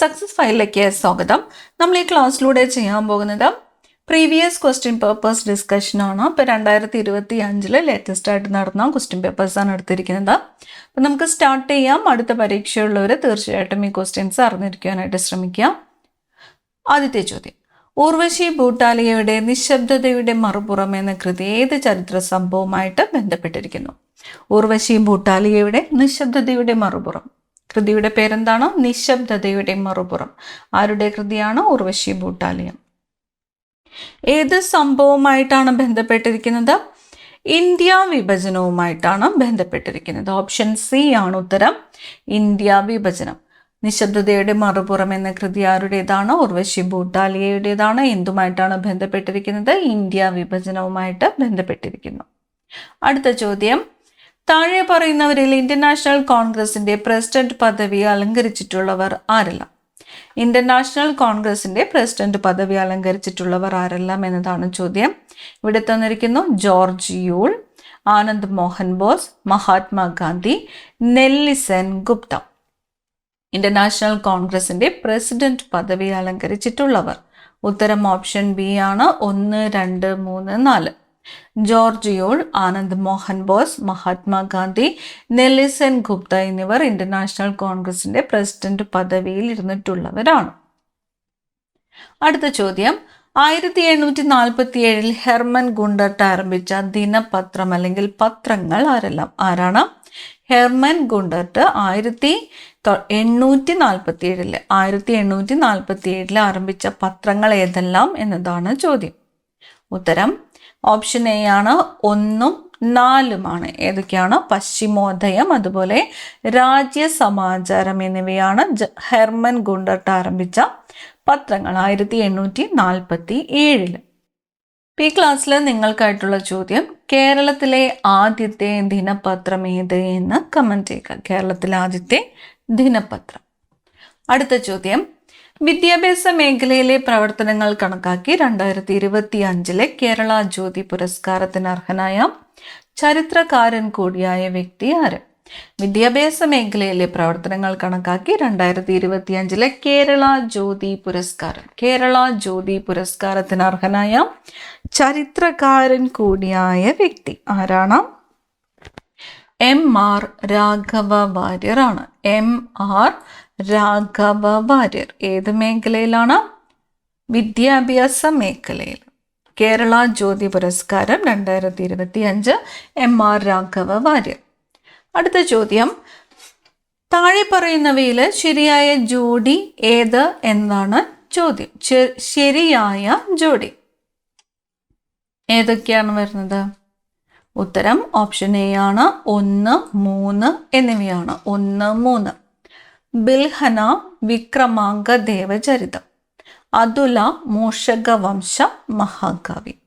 Success ഫയലിലേക്ക് സ്വാഗതം. നമ്മൾ ഈ ക്ലാസ്സിലൂടെ ചെയ്യാൻ പോകുന്നത് പ്രീവിയസ് ക്വസ്റ്റ്യൻ പേപ്പേഴ്സ് ഡിസ്കഷൻ ആണ്. ഇപ്പോൾ 2025 ലേറ്റസ്റ്റ് ആയിട്ട് നടന്ന ക്വസ്റ്റ്യൻ പേപ്പേഴ്സാണ് എടുത്തിരിക്കുന്നത്. അപ്പം നമുക്ക് സ്റ്റാർട്ട് ചെയ്യാം. അടുത്ത പരീക്ഷയുള്ളവർ തീർച്ചയായിട്ടും ഈ ക്വസ്റ്റ്യൻസ് അറിഞ്ഞിരിക്കാനായിട്ട് ശ്രമിക്കുക. ആദ്യത്തെ ചോദ്യം, ഊർവശി ഭൂട്ടാലിയയുടെ നിശബ്ദതയുടെ മറുപുറം എന്ന കൃതി ഏത് ചരിത്ര സംഭവവുമായിട്ട് ബന്ധപ്പെട്ടിരിക്കുന്നു? ഊർവശി ഭൂട്ടാലിയയുടെ നിശബ്ദതയുടെ മറുപുറം, കൃതിയുടെ പേരെന്താണ്? നിശബ്ദതയുടെ മറുപുറം. ആരുടെ കൃതിയാണ്? ഊർവശി ഭൂട്ടാലിയ. ഏത് സംഭവവുമായിട്ടാണ് ബന്ധപ്പെട്ടിരിക്കുന്നത്? ഇന്ത്യ വിഭജനവുമായിട്ടാണ് ബന്ധപ്പെട്ടിരിക്കുന്നത്. ഓപ്ഷൻ സി ആണ് ഉത്തരം, ഇന്ത്യ വിഭജനം. നിശബ്ദതയുടെ മറുപുറം എന്ന കൃതി ആരുടേതാണ്? ഊർവശി ഭൂട്ടാലിയയുടേതാണ്. എന്തുമായിട്ടാണ് ബന്ധപ്പെട്ടിരിക്കുന്നത്? ഇന്ത്യ വിഭജനവുമായിട്ട് ബന്ധപ്പെട്ടിരിക്കുന്നു. അടുത്ത ചോദ്യം, താഴെ പറയുന്നവരിൽ ഇന്ത്യൻ നാഷണൽ കോൺഗ്രസിന്റെ പ്രസിഡന്റ് പദവി അലങ്കരിച്ചിട്ടുള്ളവർ ആരെല്ലാം? ഇന്ത്യൻ നാഷണൽ കോൺഗ്രസിന്റെ പ്രസിഡന്റ് പദവി അലങ്കരിച്ചിട്ടുള്ളവർ ആരെല്ലാം എന്നതാണ് ചോദ്യം. ഇവിടെ തന്നിരിക്കുന്നു George Yule, Anand Mohan boss, Mahatma Gandhi, നെല്ലിസൺ Gupta. Indian national കോൺഗ്രസിന്റെ പ്രസിഡന്റ് പദവി അലങ്കരിച്ചിട്ടുള്ളവർ. ഉത്തരം ഓപ്ഷൻ ബി ആണ്. 1, 2, 3, 4. George Yule, Anand Mohan boss, Mahatma Gandhi, നെല്ലിസൺ Gupta എന്നിവർ ഇന്ത്യൻ നാഷണൽ കോൺഗ്രസിന്റെ പ്രസിഡന്റ് പദവിയിൽ ഇരുന്നിട്ടുള്ളവരാണ്. അടുത്ത ചോദ്യം, 1847 ഹെർമൻ ഗുണ്ടർട്ട് ആരംഭിച്ച ദിനപത്രം അല്ലെങ്കിൽ പത്രങ്ങൾ ആരെല്ലാം? ആരാണ്? ഹെർമൻ ഗുണ്ടർട്ട് 1847 ആരംഭിച്ച പത്രങ്ങൾ ഏതെല്ലാം എന്നതാണ് ചോദ്യം. ഉത്തരം ഓപ്ഷൻ എ ആണ്. 1, 4 ഏതൊക്കെയാണ്? പശ്ചിമോദയം, അതുപോലെ രാജ്യസമാചാരം എന്നിവയാണ് ഹെർമൻ ഗുണ്ടർട്ട് ആരംഭിച്ച പത്രങ്ങൾ 1847. ഈ ക്ലാസ്സിൽ നിങ്ങൾക്കായിട്ടുള്ള ചോദ്യം, കേരളത്തിലെ ആദ്യത്തെ ദിനപത്രം ഏത് എന്ന് കമന്റ് ചെയ്യുക. കേരളത്തിലെ ആദ്യത്തെ ദിനപത്രം. അടുത്ത ചോദ്യം, വിദ്യാഭ്യാസ മേഖലയിലെ പ്രവർത്തനങ്ങൾ കണക്കാക്കി 2025 കേരള ജ്യോതി പുരസ്കാരത്തിന് അർഹനായ ചരിത്രകാരൻ കൂടിയായ വ്യക്തി ആര്? വിദ്യാഭ്യാസ മേഖലയിലെ പ്രവർത്തനങ്ങൾ കണക്കാക്കി 2025 കേരള ജ്യോതി പുരസ്കാരത്തിന് അർഹനായ ചരിത്രകാരൻ കൂടിയായ വ്യക്തി ആരാണ്? MR രാഘവ വാര്യർ ആണ്. MR രാഘവ വാര്യർ. ഏത് മേഖലയിലാണ്? വിദ്യാഭ്യാസ മേഖലയിൽ. കേരള ജ്യോതി പുരസ്കാരം 2025 MR രാഘവ വാര്യർ. അടുത്ത ചോദ്യം, താഴെ പറയുന്നവയിൽ ശരിയായ ജോഡി ഏത് എന്നാണ് ചോദ്യം. ശരിയായ ജോഡി ഏതൊക്കെയാണ് വരുന്നത്? ഉത്തരം ഓപ്ഷൻ എ ആണ്. 1, 3 എന്നിവയാണ്. 1, 3. ബിൽഹന വിക്രമാംഗ ദേവചരിതം, അതുല മൂഷകവംശ മഹാകാവ്യം.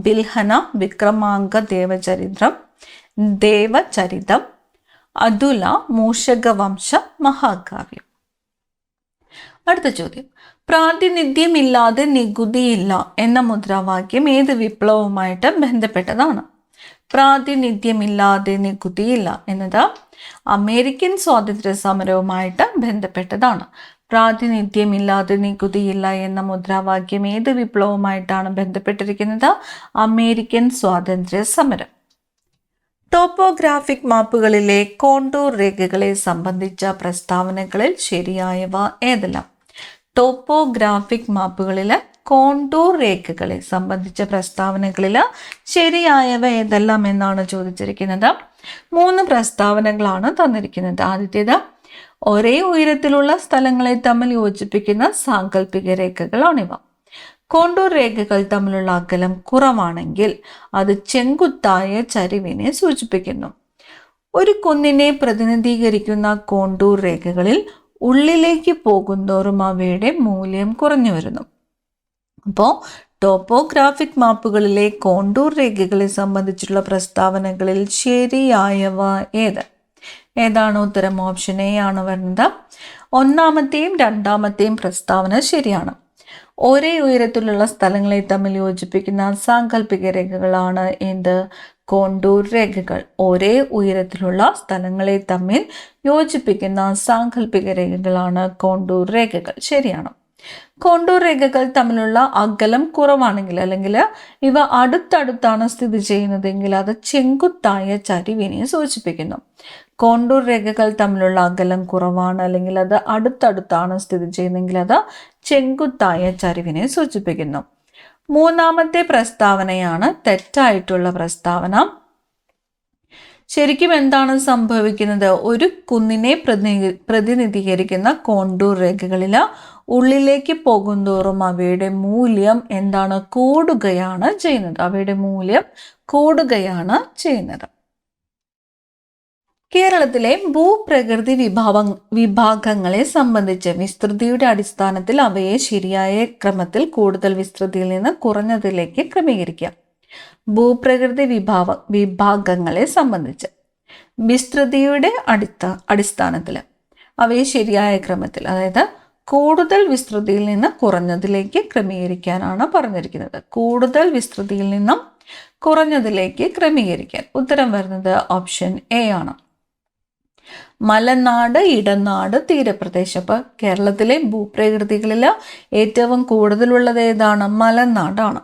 ബിൽഹന വിക്രമാംഗ ദേവചരിതം, അതുല മൂഷകവംശ മഹാകാവ്യം. അടുത്ത ചോദ്യം, പ്രാതിനിധ്യമില്ലാതെ നികുതിയില്ല എന്ന മുദ്രാവാക്യം ഏത് വിപ്ലവവുമായിട്ട് ബന്ധപ്പെട്ടതാണ്? പ്രാതിനിധ്യമില്ലാതെ നികുതിയില്ല എന്നത് അമേരിക്കൻ സ്വാതന്ത്ര്യ സമരവുമായിട്ട് ബന്ധപ്പെട്ടതാണ്. പ്രാതിനിധ്യമില്ലാതെ നികുതിയില്ല എന്ന മുദ്രാവാക്യം ഏത് വിപ്ലവവുമായിട്ടാണ് ബന്ധപ്പെട്ടിരിക്കുന്നത്? അമേരിക്കൻ സ്വാതന്ത്ര്യ സമരം. ടോപ്പോഗ്രാഫിക് മാപ്പുകളിലെ കോണ്ടൂർ രേഖകളെ സംബന്ധിച്ച പ്രസ്താവനകളിൽ ശരിയായവ ഏതെല്ലാം? ടോപ്പോഗ്രാഫിക് മാപ്പുകളിൽ കോണ്ടൂർ രേഖകളെ സംബന്ധിച്ച പ്രസ്താവനകളിൽ ശരിയായവ ഏതെല്ലാം എന്നാണ് ചോദിച്ചിരിക്കുന്നത്. 3 പ്രസ്താവനകളാണ് തന്നിരിക്കുന്നത്. ആദ്യത്തേത്, ഒരേ ഉയരത്തിലുള്ള സ്ഥലങ്ങളെ തമ്മിൽ യോജിപ്പിക്കുന്ന സാങ്കല്പിക രേഖകളാണിവ. കോണ്ടൂർ രേഖകൾ തമ്മിലുള്ള അകലം കുറവാണെങ്കിൽ അത് ചെങ്കുത്തായ ചരിവിനെ സൂചിപ്പിക്കുന്നു. ഒരു കുന്നിനെ പ്രതിനിധീകരിക്കുന്ന കോണ്ടൂർ രേഖകളിൽ ഉള്ളിലേക്ക് പോകുന്തോറും അവയുടെ മൂല്യം കുറഞ്ഞു വരുന്നു. അപ്പോൾ ടോപ്പോഗ്രാഫിക് മാപ്പുകളിലെ കോണ്ടൂർ രേഖകളെ സംബന്ധിച്ചുള്ള പ്രസ്താവനകളിൽ ശരിയായവ ഏതാണ്? ഉത്തരം ഓപ്ഷൻ എ ആണ് വരുന്നത്. 1ാമത്തെയും 2ാമത്തെയും പ്രസ്താവന ശരിയാണ്. ഒരേ ഉയരത്തിലുള്ള സ്ഥലങ്ങളെ തമ്മിൽ യോജിപ്പിക്കുന്ന സാങ്കല്പിക രേഖകളാണ് എന്ത്? കോണ്ടൂർ രേഖകൾ ഒരേ ഉയരത്തിലുള്ള സ്ഥലങ്ങളെ തമ്മിൽ യോജിപ്പിക്കുന്ന സാങ്കല്പിക രേഖകളാണ് കോണ്ടൂർ രേഖകൾ. ശരിയാണ്. കോണ്ടൂർ രേഖകൾ തമ്മിലുള്ള അകലം കുറവാണെങ്കിൽ അല്ലെങ്കിൽ ഇവ അടുത്തടുത്താണ് സ്ഥിതി ചെയ്യുന്നതെങ്കിൽ അത് ചെങ്കുത്തായ ചരിവിനെ സൂചിപ്പിക്കുന്നു. കോണ്ടൂർ രേഖകൾ തമ്മിലുള്ള അകലം കുറവാണ് അല്ലെങ്കിൽ അത് അടുത്തടുത്താണ് സ്ഥിതി ചെയ്യുന്നതെങ്കിൽ അത് ചെങ്കുത്തായ ചരിവിനെ സൂചിപ്പിക്കുന്നു. മൂന്നാമത്തെ പ്രസ്താവനയാണ് തെറ്റായിട്ടുള്ള പ്രസ്താവന. ശരിക്കും എന്താണ് സംഭവിക്കുന്നത്? ഒരു കുന്നിനെ പ്രതിനിധീകരിക്കുന്ന കോണ്ടൂർ രേഖകളിൽ ഉള്ളിലേക്ക് പോകുന്തോറും അവയുടെ മൂല്യം എന്താണ്? കൂടുകയാണ് ചെയ്യുന്നത്. അവയുടെ മൂല്യം കൂടുകയാണ് ചെയ്യുന്നത്. കേരളത്തിലെ ഭൂപ്രകൃതി വിഭാഗങ്ങളെ സംബന്ധിച്ച് വിസ്തൃതിയുടെ അടിസ്ഥാനത്തിൽ അവയെ ശരിയായ ക്രമത്തിൽ കൂടുതൽ വിസ്തൃതിയിൽ നിന്ന് കുറഞ്ഞതിലേക്ക് ക്രമീകരിക്കാം. ഭൂപ്രകൃതി വിഭാഗങ്ങളെ സംബന്ധിച്ച് വിസ്തൃതിയുടെ അടിസ്ഥാനത്തിൽ അവയെ ശരിയായ ക്രമത്തിൽ, അതായത് കൂടുതൽ വിസ്തൃതിയിൽ നിന്ന് കുറഞ്ഞതിലേക്ക് ക്രമീകരിക്കാനാണ് പറഞ്ഞിരിക്കുന്നത്. കൂടുതൽ വിസ്തൃതിയിൽ നിന്നും കുറഞ്ഞതിലേക്ക് ക്രമീകരിക്കാൻ. ഉത്തരം വരുന്നത് ഓപ്ഷൻ എ ആണ്. മലനാട്, ഇടനാട്, തീരപ്രദേശം. അപ്പോൾ കേരളത്തിലെ ഭൂപ്രകൃതികളിൽ ഏറ്റവും കൂടുതലുള്ളത് ഏതാണ്? മലനാടാണ്.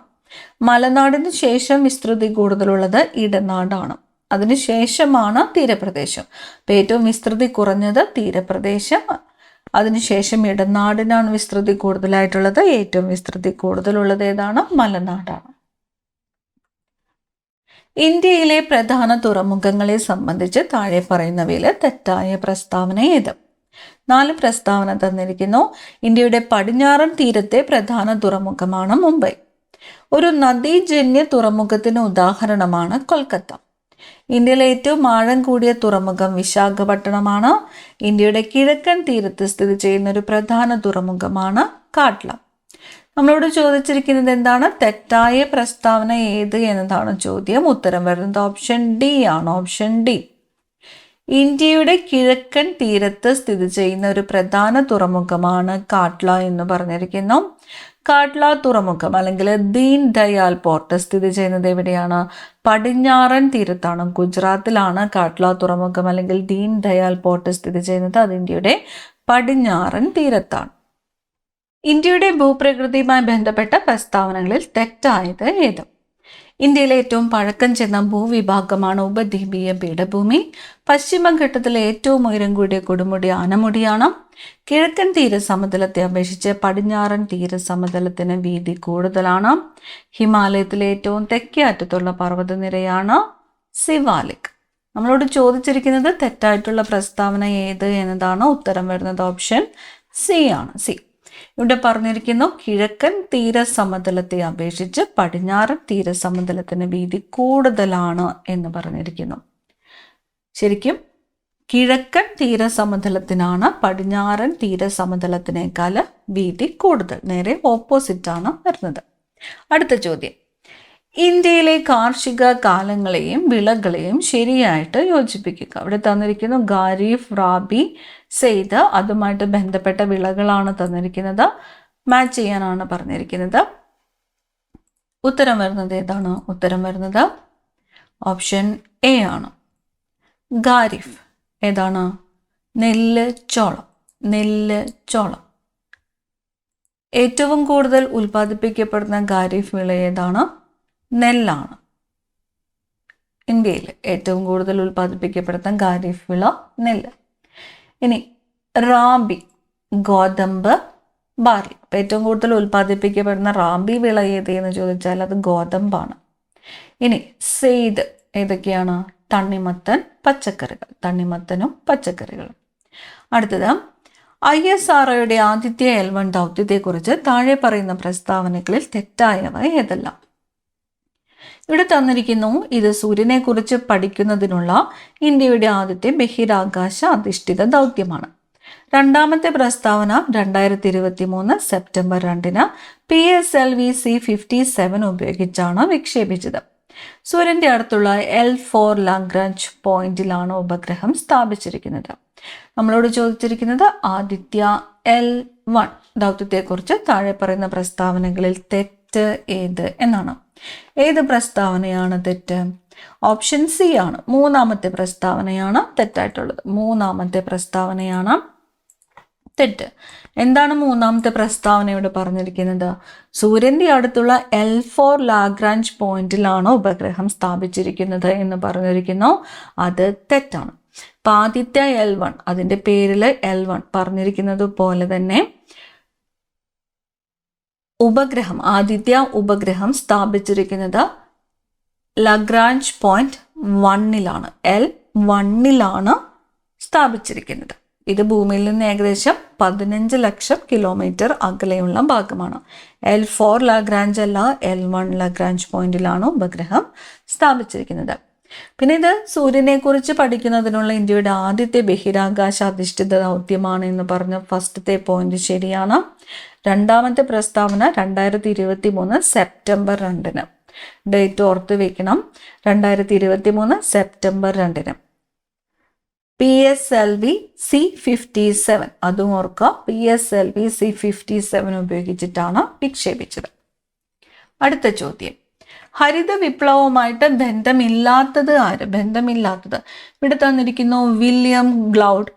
മലനാടിന് ശേഷം വിസ്തൃതി കൂടുതലുള്ളത് ഇടനാടാണ്. അതിനുശേഷമാണ് തീരപ്രദേശം. അപ്പോൾ ഏറ്റവും വിസ്തൃതി കുറഞ്ഞത് തീരപ്രദേശം, അതിനുശേഷം ഇടനാടിനാണ് വിസ്തൃതി കൂടുതലായിട്ടുള്ളത്. ഏറ്റവും വിസ്തൃതി കൂടുതലുള്ളത് ഏതാണ്? മലനാടാണ്. ഇന്ത്യയിലെ പ്രധാന തുറമുഖങ്ങളെ സംബന്ധിച്ച് താഴെ പറയുന്നവയിൽ തെറ്റായ പ്രസ്താവന ഏത്? 4 പ്രസ്താവന തന്നിരിക്കുന്നു. ഇന്ത്യയുടെ പടിഞ്ഞാറൻ തീരത്തെ പ്രധാന തുറമുഖമാണ് മുംബൈ. ഒരു നദീജന്യ തുറമുഖത്തിന് ഉദാഹരണമാണ് കൊൽക്കത്ത. ഇന്ത്യയിലെ ഏറ്റവും ആഴം കൂടിയ തുറമുഖം വിശാഖപട്ടണമാണ്. ഇന്ത്യയുടെ കിഴക്കൻ തീരത്ത് സ്ഥിതി ചെയ്യുന്ന ഒരു പ്രധാന തുറമുഖമാണ് കാട്ട്ല. നമ്മളോട് ചോദിച്ചിരിക്കുന്നത് എന്താണ്? തെറ്റായ പ്രസ്താവന ഏത് എന്നതാണ് ചോദ്യം. ഉത്തരം വരുന്നത് ഓപ്ഷൻ ഡി ആണ്. Option D. ഇന്ത്യയുടെ കിഴക്കൻ തീരത്ത് സ്ഥിതി ചെയ്യുന്ന ഒരു പ്രധാന തുറമുഖമാണ് കാട്ട്ല എന്ന് പറഞ്ഞിരിക്കുന്നു. കാട്ട്ല തുറമുഖം അല്ലെങ്കിൽ ദീൻ ദയാൽ പോർട്ട് സ്ഥിതി ചെയ്യുന്നത് എവിടെയാണ്? പടിഞ്ഞാറൻ തീരത്താണ്. ഗുജറാത്തിലാണ് കാട്ട്ല തുറമുഖം അല്ലെങ്കിൽ ദീൻ ദയാൽ പോർട്ട് സ്ഥിതി ചെയ്യുന്നത്. അത് ഇന്ത്യയുടെ പടിഞ്ഞാറൻ തീരത്താണ്. ഇന്ത്യയുടെ ഭൂപ്രകൃതിയുമായി ബന്ധപ്പെട്ട പ്രസ്താവനകളിൽ തെറ്റായത് ഏത്? ഇന്ത്യയിലെ ഏറ്റവും പഴക്കം ചെന്ന ഭൂവിഭാഗമാണ് ഉപദ്വീപീയ പീഠഭൂമി. പശ്ചിമഘട്ടത്തിലെ ഏറ്റവും ഉയരം കൂടിയ കൊടുമുടി ആനമുടിയാണ്. കിഴക്കൻ തീരസമതലത്തെ അപേക്ഷിച്ച് പടിഞ്ഞാറൻ തീരസമതലത്തിന് വീതി കൂടുതലാണ്. ഹിമാലയത്തിലെ ഏറ്റവും തെക്കേ അറ്റത്തുള്ള പർവ്വതനിരയാണ് സിവാലിക്. നമ്മളോട് ചോദിച്ചിരിക്കുന്നത് തെറ്റായിട്ടുള്ള പ്രസ്താവന ഏത് എന്നതാണ്. ഉത്തരം വരുന്നത് ഓപ്ഷൻ സി ആണ്. സി. ഇവിടെ പറഞ്ഞിരിക്കുന്നു കിഴക്കൻ തീരസമതലത്തെ അപേക്ഷിച്ച് പടിഞ്ഞാറൻ തീരസമതലത്തിന് വീതി കൂടുതലാണ് എന്ന് പറഞ്ഞിരിക്കുന്നു. ശരിക്കും കിഴക്കൻ തീരസമതലത്തിനാണ് പടിഞ്ഞാറൻ തീരസമതലത്തിനേക്കാൾ വീതി കൂടുതൽ. നേരെ ഓപ്പോസിറ്റാണ് വരുന്നത്. അടുത്ത ചോദ്യം. ഇന്ത്യയിലെ കാർഷിക കാലങ്ങളെയും വിളകളെയും ശരിയായിട്ട് യോജിപ്പിക്കുക. അവിടെ തന്നിരിക്കുന്നു ഖാരിഫ്, റാബി, സെയ്ദ്. അതുമായിട്ട് ബന്ധപ്പെട്ട വിളകളാണ് തന്നിരിക്കുന്നത്. മാച്ച് ചെയ്യാനാണ് പറഞ്ഞിരിക്കുന്നത്. ഉത്തരം വരുന്നത് ഏതാണ്? ഉത്തരം വരുന്നത് ഓപ്ഷൻ എ ആണ്. ഖാരിഫ് ഏതാണ്? നെല്ല്, ചോളം. നെല്ല്, ചോളം. ഏറ്റവും കൂടുതൽ ഉൽപ്പാദിപ്പിക്കപ്പെടുന്ന ഖാരിഫ് വിള ഏതാണ്? നെല്ലാണ്. ഇന്ത്യയിൽ ഏറ്റവും കൂടുതൽ ഉൽപ്പാദിപ്പിക്കപ്പെടുന്ന ഖാരിഫ് വിള നെല്ല്. ഇനി റാബി, ഗോതമ്പ്, ബാർലി. അപ്പം ഏറ്റവും കൂടുതൽ ഉൽപ്പാദിപ്പിക്കപ്പെടുന്ന റാബി വിള ഏത് എന്ന് ചോദിച്ചാൽ അത് ഗോതമ്പാണ്. ഇനി സെയ്ദ് ഏതൊക്കെയാണ്? തണ്ണിമത്തൻ, പച്ചക്കറികൾ. തണ്ണിമത്തനും പച്ചക്കറികളും. അടുത്തത് ISROയുടെ ആദിത്യ L1 ദൗത്യത്തെക്കുറിച്ച് താഴെ പറയുന്ന പ്രസ്താവനകളിൽ തെറ്റായവ ഏതെല്ലാം? ഇവിടെ തന്നിരിക്കുന്നു ഇത് സൂര്യനെ കുറിച്ച് പഠിക്കുന്നതിനുള്ള ഇന്ത്യയുടെ ആദ്യത്തെ ബഹിരാകാശ അധിഷ്ഠിത ദൗത്യമാണ്. രണ്ടാമത്തെ പ്രസ്താവന 2023 സെപ്റ്റംബർ 2 PSLV C-57 ഉപയോഗിച്ചാണ് വിക്ഷേപിച്ചത്. സൂര്യന്റെ അടുത്തുള്ള L4 ലാഗ്രാഞ്ച് പോയിന്റിലാണ് ഉപഗ്രഹം സ്ഥാപിച്ചിരിക്കുന്നത്. നമ്മളോട് ചോദിച്ചിരിക്കുന്നത് ആദിത്യ L1 ദൗത്യത്തെക്കുറിച്ച് താഴെ പറയുന്ന പ്രസ്താവനകളിൽ തെറ്റ് ഏത് എന്നാണ്. ഏത് പ്രസ്താവനയാണ് തെറ്റ്? ഓപ്ഷൻ സി ആണ്, മൂന്നാമത്തെ പ്രസ്താവനയാണ് തെറ്റായിട്ടുള്ളത്. മൂന്നാമത്തെ പ്രസ്താവനയാണ് തെറ്റ്. എന്താണ് മൂന്നാമത്തെ പ്രസ്താവന ഇവിടെ പറഞ്ഞിരിക്കുന്നത്? സൂര്യന്റെ അടുത്തുള്ള L4 ലാഗ്രാഞ്ച് പോയിന്റിലാണ് ഉപഗ്രഹം സ്ഥാപിച്ചിരിക്കുന്നത് എന്ന് പറഞ്ഞിരിക്കുന്നു. അത് തെറ്റാണ്. ഇപ്പം ആദിത്യ L1, അതിൻ്റെ പേരിൽ L1 പറഞ്ഞിരിക്കുന്നത് പോലെ തന്നെ ആദിത്യ ഉപഗ്രഹം സ്ഥാപിച്ചിരിക്കുന്നത് ലഗ്രാഞ്ച് പോയിന്റ് 1ലാണ്, L1ലാണ് സ്ഥാപിച്ചിരിക്കുന്നത്. ഇത് ഭൂമിയിൽ നിന്ന് ഏകദേശം 15 ലക്ഷം കിലോമീറ്റർ അകലെയുള്ള ഭാഗമാണ്. L4 ലാഗ്രാഞ്ച് അല്ല, L1 ലാഗ്രാഞ്ച് പോയിന്റിലാണ് ഉപഗ്രഹം സ്ഥാപിച്ചിരിക്കുന്നത്. പിന്നെ ഇത് സൂര്യനെ കുറിച്ച് പഠിക്കുന്നതിനുള്ള ഇന്ത്യയുടെ ആദ്യത്തെ ബഹിരാകാശ അധിഷ്ഠിത ദൗത്യമാണ് എന്ന് പറഞ്ഞ ഫസ്റ്റത്തെ പോയിന്റ് ശരിയാണ്. രണ്ടാമത്തെ പ്രസ്താവന 2023 സെപ്റ്റംബർ 2. ഡേറ്റ് ഓർത്ത് വെക്കണം, 2023 സെപ്റ്റംബർ 2. PSLV C57, അതും ഓർക്കുക, PSLV C57 ഉപയോഗിച്ചിട്ടാണ് വിക്ഷേപിച്ചത്. അടുത്ത ചോദ്യം, ഹരിത വിപ്ലവവുമായിട്ട് ബന്ധമില്ലാത്തത് ആര്? ബന്ധമില്ലാത്തത് ഇവിടെ തന്നിരിക്കുന്നു. William Gaud,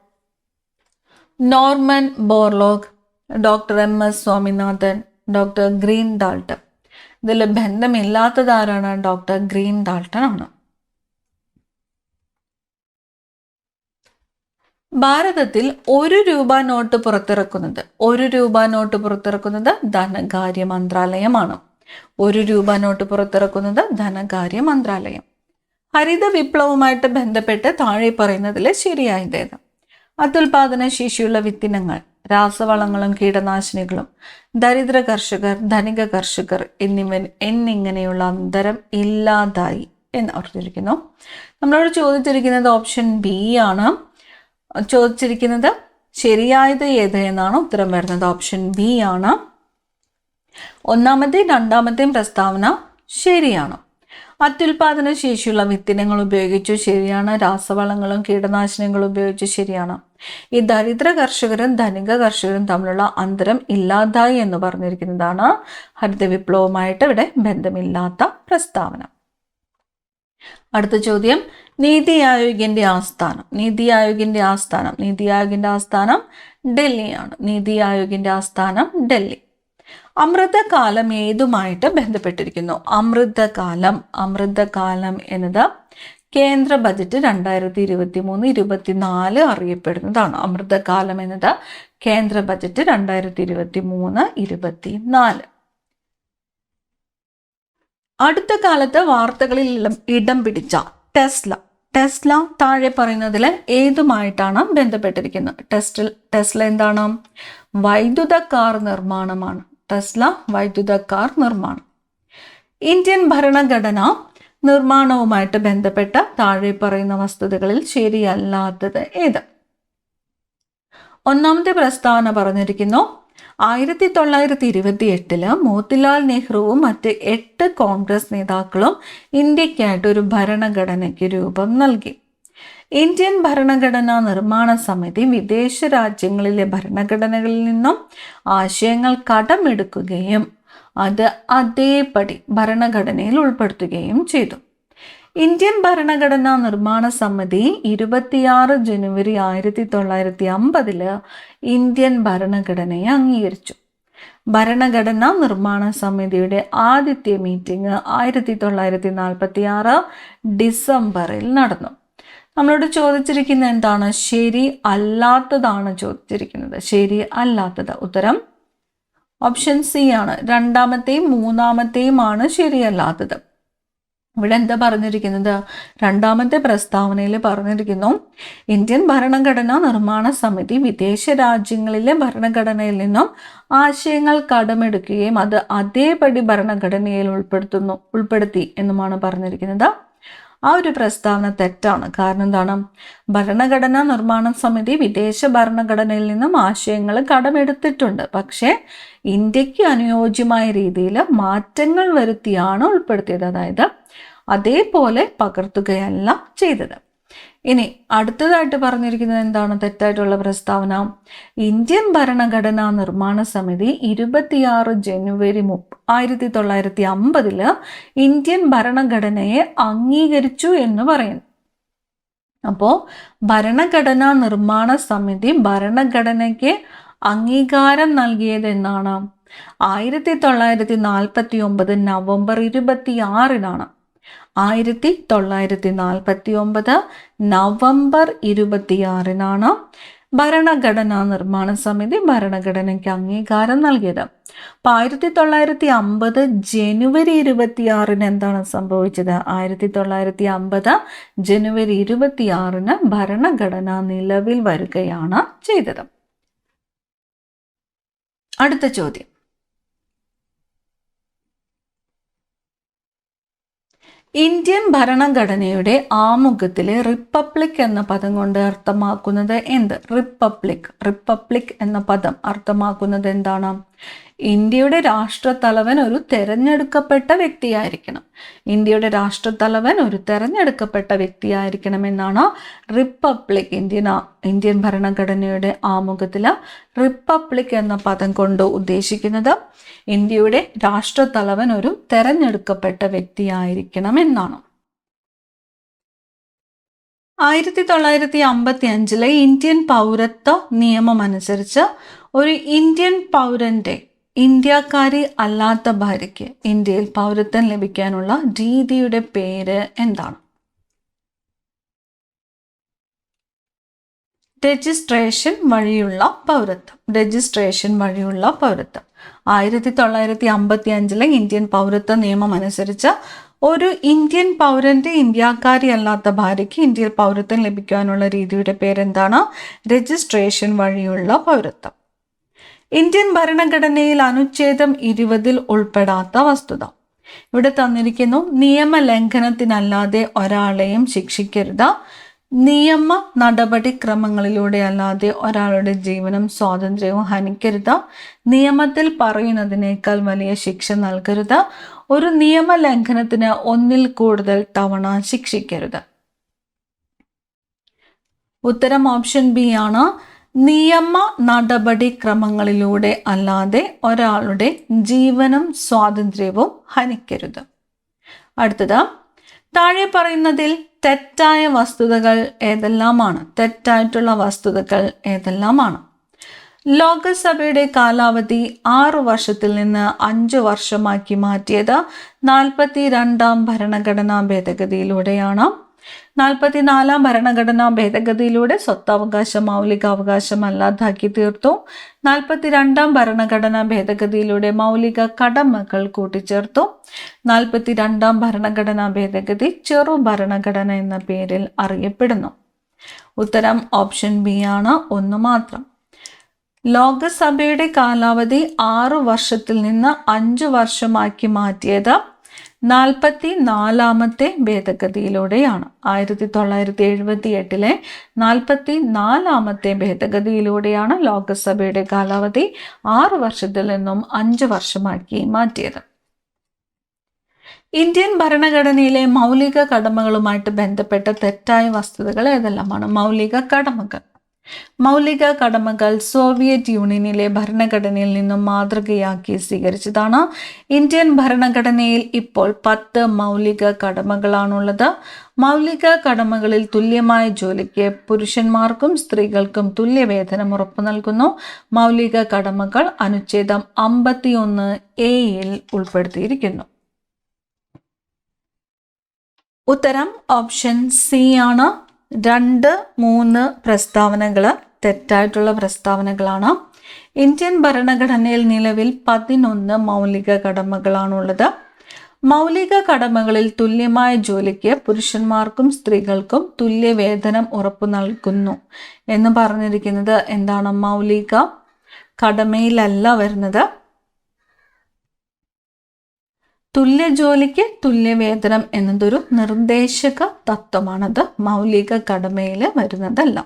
Norman Borlaug, doctor MS Swaminathan, doctor Green Dalton. ഇതിൽ ബന്ധമില്ലാത്തത് ആരാണ്? ഡോക്ടർ ഗ്രീൻ ഡാൾട്ടൺ ആണ്. ഭാരതത്തിൽ ₹1 നോട്ട് പുറത്തിറക്കുന്നത് ധനകാര്യ മന്ത്രാലയമാണ്. ₹1 നോട്ട് പുറത്തിറക്കുന്നത് ധനകാര്യ മന്ത്രാലയം. ഹരിത വിപ്ലവവുമായിട്ട് ബന്ധപ്പെട്ട് താഴെ പറയുന്നതിൽ ശരിയായതേത്? അത്യുൽപാദന ശേഷിയുള്ള വിത്തിനങ്ങൾ, രാസവളങ്ങളും കീടനാശിനികളും, ദരിദ്ര കർഷകർ, ധനിക കർഷകർ എന്നിങ്ങനെയുള്ള അന്തരം ഇല്ലാതായി എന്ന് ഓർത്തിരിക്കുന്നു. നമ്മളോട് ചോദിച്ചിരിക്കുന്നത് ഓപ്ഷൻ ബി ആണ്. ചോദിച്ചിരിക്കുന്നത് ശരിയായത് ഏത് എന്നാണ് ഉത്തരം വരുന്നത്. ഓപ്ഷൻ ബി ആണ്. ഒന്നാമത്തെയും രണ്ടാമത്തെയും പ്രസ്താവന ശരിയാണ്. അത്യുൽപാദന ശേഷിയുള്ള വിത്തിനങ്ങൾ ഉപയോഗിച്ചു ശരിയാണ്. രാസവളങ്ങളും കീടനാശിനികളും ഉപയോഗിച്ചു ശരിയാണ്. ഈ ദരിദ്ര കർഷകരും ധനിക കർഷകരും തമ്മിലുള്ള അന്തരം ഇല്ലാതായി എന്ന് പറഞ്ഞിരിക്കുന്നതാണ് ഹരിത വിപ്ലവവുമായിട്ട് ഇവിടെ ബന്ധമില്ലാത്ത പ്രസ്താവന. അടുത്ത ചോദ്യം, നീതി ആയോഗിന്റെ ആസ്ഥാനം. നീതി ആയോഗിന്റെ ആസ്ഥാനം ഡൽഹിയാണ്. നീതി ആയോഗിന്റെ ആസ്ഥാനം ഡൽഹി. അമൃതകാലം ഏതുമായിട്ട് ബന്ധപ്പെട്ടിരിക്കുന്നു? അമൃതകാലം എന്നത് കേന്ദ്ര ബജറ്റ് 2023-24 അറിയപ്പെടുന്നതാണ്. അമൃതകാലം എന്നത് കേന്ദ്ര ബജറ്റ് 2023-24. അടുത്ത കാലത്ത് വാർത്തകളിൽ ഇടം പിടിച്ച ടെസ്ല താഴെ പറയുന്നതിൽ ഏതുമായിട്ടാണ് ബന്ധപ്പെട്ടിരിക്കുന്നത്? ടെസ്ല എന്താണ്? വൈദ്യുത കാർ നിർമ്മാണമാണ്. ഇന്ത്യൻ ഭരണഘടന നിർമ്മാണവുമായിട്ട് ബന്ധപ്പെട്ട താഴെ പറയുന്ന വസ്തുതകളിൽ ശരിയല്ലാത്തത് ഏത്? ഒന്നാമത്തെ പ്രസ്താവന പറഞ്ഞിരിക്കുന്നു 1928 മോത്തിലാൽ നെഹ്റുവും മറ്റ് 8 കോൺഗ്രസ് നേതാക്കളും ഇന്ത്യക്കായിട്ട് ഒരു ഭരണഘടനയ്ക്ക് രൂപം നൽകി. ഇന്ത്യൻ ഭരണഘടനാ നിർമ്മാണ സമിതി വിദേശ രാജ്യങ്ങളിലെ ഭരണഘടനകളിൽ നിന്നും ആശയങ്ങൾ കടമെടുക്കുകയും അത് അതേപടി ഭരണഘടനയിൽ ഉൾപ്പെടുത്തുകയും ചെയ്തു. ഇന്ത്യൻ ഭരണഘടനാ നിർമ്മാണ സമിതി 26 ജനുവരി 1950 ഇന്ത്യൻ ഭരണഘടനയെ അംഗീകരിച്ചു. ഭരണഘടനാ നിർമ്മാണ സമിതിയുടെ ആദ്യത്തെ മീറ്റിംഗ് 1946 ഡിസംബറിൽ നടന്നു. നമ്മളോട് ചോദിച്ചിരിക്കുന്നത് എന്താണ്? ശരി അല്ലാത്തതാണ് ചോദിച്ചിരിക്കുന്നത്. ശരി അല്ലാത്തത് ഉത്തരം ഓപ്ഷൻ സി ആണ്. രണ്ടാമത്തെയും മൂന്നാമത്തെയുമാണ് ശരിയല്ലാത്തത്. ഇവിടെ എന്താ പറഞ്ഞിരിക്കുന്നത്? രണ്ടാമത്തെ പ്രസ്താവനയിൽ പറഞ്ഞിരിക്കുന്നു ഇന്ത്യൻ ഭരണഘടനാ നിർമ്മാണ സമിതി വിദേശ രാജ്യങ്ങളിലെ ഭരണഘടനയിൽ നിന്നും ആശയങ്ങൾ കടമെടുക്കുകയും അത് അതേപടി ഭരണഘടനയിൽ ഉൾപ്പെടുത്തി എന്നുമാണ് പറഞ്ഞിരിക്കുന്നത്. ആ ഒരു പ്രസ്താവന തെറ്റാണ്. കാരണം എന്താണ്? ഭരണഘടനാ നിർമ്മാണ സമിതി വിദേശ ഭരണഘടനയിൽ നിന്നും ആശയങ്ങൾ കടമെടുത്തിട്ടുണ്ട്. പക്ഷേ ഇന്ത്യക്ക് അനുയോജ്യമായ രീതിയിൽ മാറ്റങ്ങൾ വരുത്തിയാണ് ഉൾപ്പെടുത്തിയത്. അതായത് അതേപോലെ പകർത്തുകയല്ല ചെയ്തത്. ഇനി അടുത്തതായിട്ട് പറഞ്ഞിരിക്കുന്നത് എന്താണ് തെറ്റായിട്ടുള്ള പ്രസ്താവന? ഇന്ത്യൻ ഭരണഘടനാ നിർമ്മാണ സമിതി 26 ജനുവരി 1950 ഇന്ത്യൻ ഭരണഘടനയെ അംഗീകരിച്ചു എന്ന് പറയുന്നു. അപ്പോൾ ഭരണഘടനാ നിർമ്മാണ സമിതി ഭരണഘടനയ്ക്ക് അംഗീകാരം നൽകിയത് എന്നാണ്? 1949 നവംബർ 26 1949 നവംബർ 26 ഭരണഘടനാ നിർമ്മാണ സമിതി ഭരണഘടനയ്ക്ക് അംഗീകാരം നൽകിയത്. അപ്പം 1950 ജനുവരി 26 എന്താണ് സംഭവിച്ചത്? 1950 ജനുവരി 26 ഭരണഘടന നിലവിൽ വരികയാണ് ചെയ്തത്. അടുത്ത ചോദ്യം, ഇന്ത്യൻ ഭരണഘടനയുടെ ആമുഖത്തിലെ റിപ്പബ്ലിക് എന്ന പദം കൊണ്ട് അർത്ഥമാക്കുന്നത് എന്ത്? റിപ്പബ്ലിക് എന്ന പദം അർത്ഥമാക്കുന്നത് എന്താണ്? ഇന്ത്യയുടെ രാഷ്ട്രത്തലവൻ ഒരു തെരഞ്ഞെടുക്കപ്പെട്ട വ്യക്തിയായിരിക്കണം. ഇന്ത്യയുടെ രാഷ്ട്രത്തലവൻ ഒരു തെരഞ്ഞെടുക്കപ്പെട്ട വ്യക്തിയായിരിക്കണം എന്നാണ് റിപ്പബ്ലിക്, ഇന്ത്യൻ ഭരണഘടനയുടെ ആമുഖത്തിൽ റിപ്പബ്ലിക് എന്ന പദം കൊണ്ട് ഉദ്ദേശിക്കുന്നത് ഇന്ത്യയുടെ രാഷ്ട്രത്തലവൻ ഒരു തെരഞ്ഞെടുക്കപ്പെട്ട വ്യക്തിയായിരിക്കണം എന്നാണ്. 1955 ഇന്ത്യൻ പൗരത്വ നിയമം അനുസരിച്ച് ഒരു ഇന്ത്യൻ പൗരന്റെ ഇന്ത്യക്കാരി അല്ലാത്ത ഭാര്യയ്ക്ക് ഇന്ത്യയിൽ പൗരത്വം ലഭിക്കാനുള്ള രീതിയുടെ പേര് എന്താണ്? രജിസ്ട്രേഷൻ വഴിയുള്ള പൗരത്വം. 1955 ഇന്ത്യൻ പൗരത്വ നിയമം അനുസരിച്ച് ഒരു ഇന്ത്യൻ പൗരന്റെ ഇന്ത്യക്കാരി അല്ലാത്ത ഭാര്യയ്ക്ക് ഇന്ത്യയിൽ പൗരത്വം ലഭിക്കാനുള്ള രീതിയുടെ പേരെന്താണ്? രജിസ്ട്രേഷൻ വഴിയുള്ള പൗരത്വം. ഇന്ത്യൻ ഭരണഘടനയിൽ അനുച്ഛേദം 20 ഉൾപ്പെടാത്ത വസ്തുത. ഇവിടെ തന്നിരിക്കുന്നു, നിയമലംഘനത്തിനല്ലാതെ ഒരാളെയും ശിക്ഷിക്കരുത്. നിയമ നടപടിക്രമങ്ങളിലൂടെ അല്ലാതെ ഒരാളുടെ ജീവനും സ്വാതന്ത്ര്യവും ഹനിക്കരുത്. നിയമത്തിൽ പറയുന്നതിനേക്കാൾ വലിയ ശിക്ഷ നൽകരുത്. ഒരു നിയമലംഘനത്തിന് 1 കൂടുതൽ തവണ ശിക്ഷിക്കരുത്. ഉത്തരം ഓപ്ഷൻ ബി ആണ്. നിയമ നടപടിക്രമങ്ങളിലൂടെ അല്ലാതെ ഒരാളുടെ ജീവനും സ്വാതന്ത്ര്യവും ഹനിക്കരുത്. അടുത്തത്, താഴെ പറയുന്നതിൽ തെറ്റായ വസ്തുതകൾ ഏതെല്ലാമാണ്? തെറ്റായിട്ടുള്ള വസ്തുതകൾ ഏതെല്ലാമാണ്? ലോകസഭയുടെ കാലാവധി 6 വർഷത്തിൽ നിന്ന് 5 വർഷമാക്കി മാറ്റിയത് 42ാം ഭരണഘടനാ ഭേദഗതിയിലൂടെയാണ്. 44ാം ഭരണഘടനാ ഭേദഗതിയിലൂടെ സ്വത്തവകാശം മൗലികാവകാശമല്ലാതാക്കി തീർത്തു. 42ാം ഭരണഘടനാ ഭേദഗതിയിലൂടെ മൗലിക കടമകൾ കൂട്ടിച്ചേർത്തു. 42ാം ഭരണഘടനാ ഭേദഗതി ചെറു ഭരണഘടന എന്ന പേരിൽ അറിയപ്പെടുന്നു. ഉത്തരം ഓപ്ഷൻ ബി ആണ്, 1 മാത്രം. ലോകസഭയുടെ കാലാവധി 6 വർഷത്തിൽ നിന്ന് 5 വർഷമാക്കി മാറ്റിയത് 44ാമത്തെ ഭേദഗതിയിലൂടെയാണ്. 1978 44ാമത്തെ ഭേദഗതിയിലൂടെയാണ് ലോകസഭയുടെ കാലാവധി 6 വർഷത്തിൽ നിന്നും 5 വർഷമാക്കി മാറ്റിയത്. ഇന്ത്യൻ ഭരണഘടനയിലെ മൗലിക കടമകളുമായിട്ട് ബന്ധപ്പെട്ട തെറ്റായ വസ്തുതകൾ ഏതെല്ലാമാണ്? മൗലിക കടമകൾ സോവിയറ്റ് യൂണിയനിലെ ഭരണഘടനയിൽ നിന്നും മാതൃകയാക്കി സ്വീകരിച്ചതാണ്. ഇന്ത്യൻ ഭരണഘടനയിൽ ഇപ്പോൾ 10 മൗലിക കടമകളാണുള്ളത്. മൗലിക കടമകളിൽ തുല്യമായ ജോലിക്ക് പുരുഷന്മാർക്കും സ്ത്രീകൾക്കും തുല്യവേതനം ഉറപ്പു നൽകുന്നു. മൗലിക കടമകൾ അനുച്ഛേദം 51A ഉൾപ്പെടുത്തിയിരിക്കുന്നു. ഉത്തരം ഓപ്ഷൻ സി ആണ്. 2, 3 പ്രസ്താവനകൾ തെറ്റായിട്ടുള്ള പ്രസ്താവനകളാണ്. ഇന്ത്യൻ ഭരണഘടനയിൽ നിലവിൽ 11 മൗലിക കടമകളാണുള്ളത്. മൗലിക കടമകളിൽ തുല്യമായ ജോലിക്ക് പുരുഷന്മാർക്കും സ്ത്രീകൾക്കും തുല്യവേതനം ഉറപ്പു നൽകുന്നു എന്ന് പറഞ്ഞിരിക്കുന്നത് എന്താണ്? മൗലിക കടമയിലല്ല വരുന്നത്. തുല്യ ജോലിക്ക് തുല്യവേതനം എന്നതൊരു നിർദ്ദേശക തത്വമാണത്, മൗലിക കടമയിൽ വരുന്നതല്ല.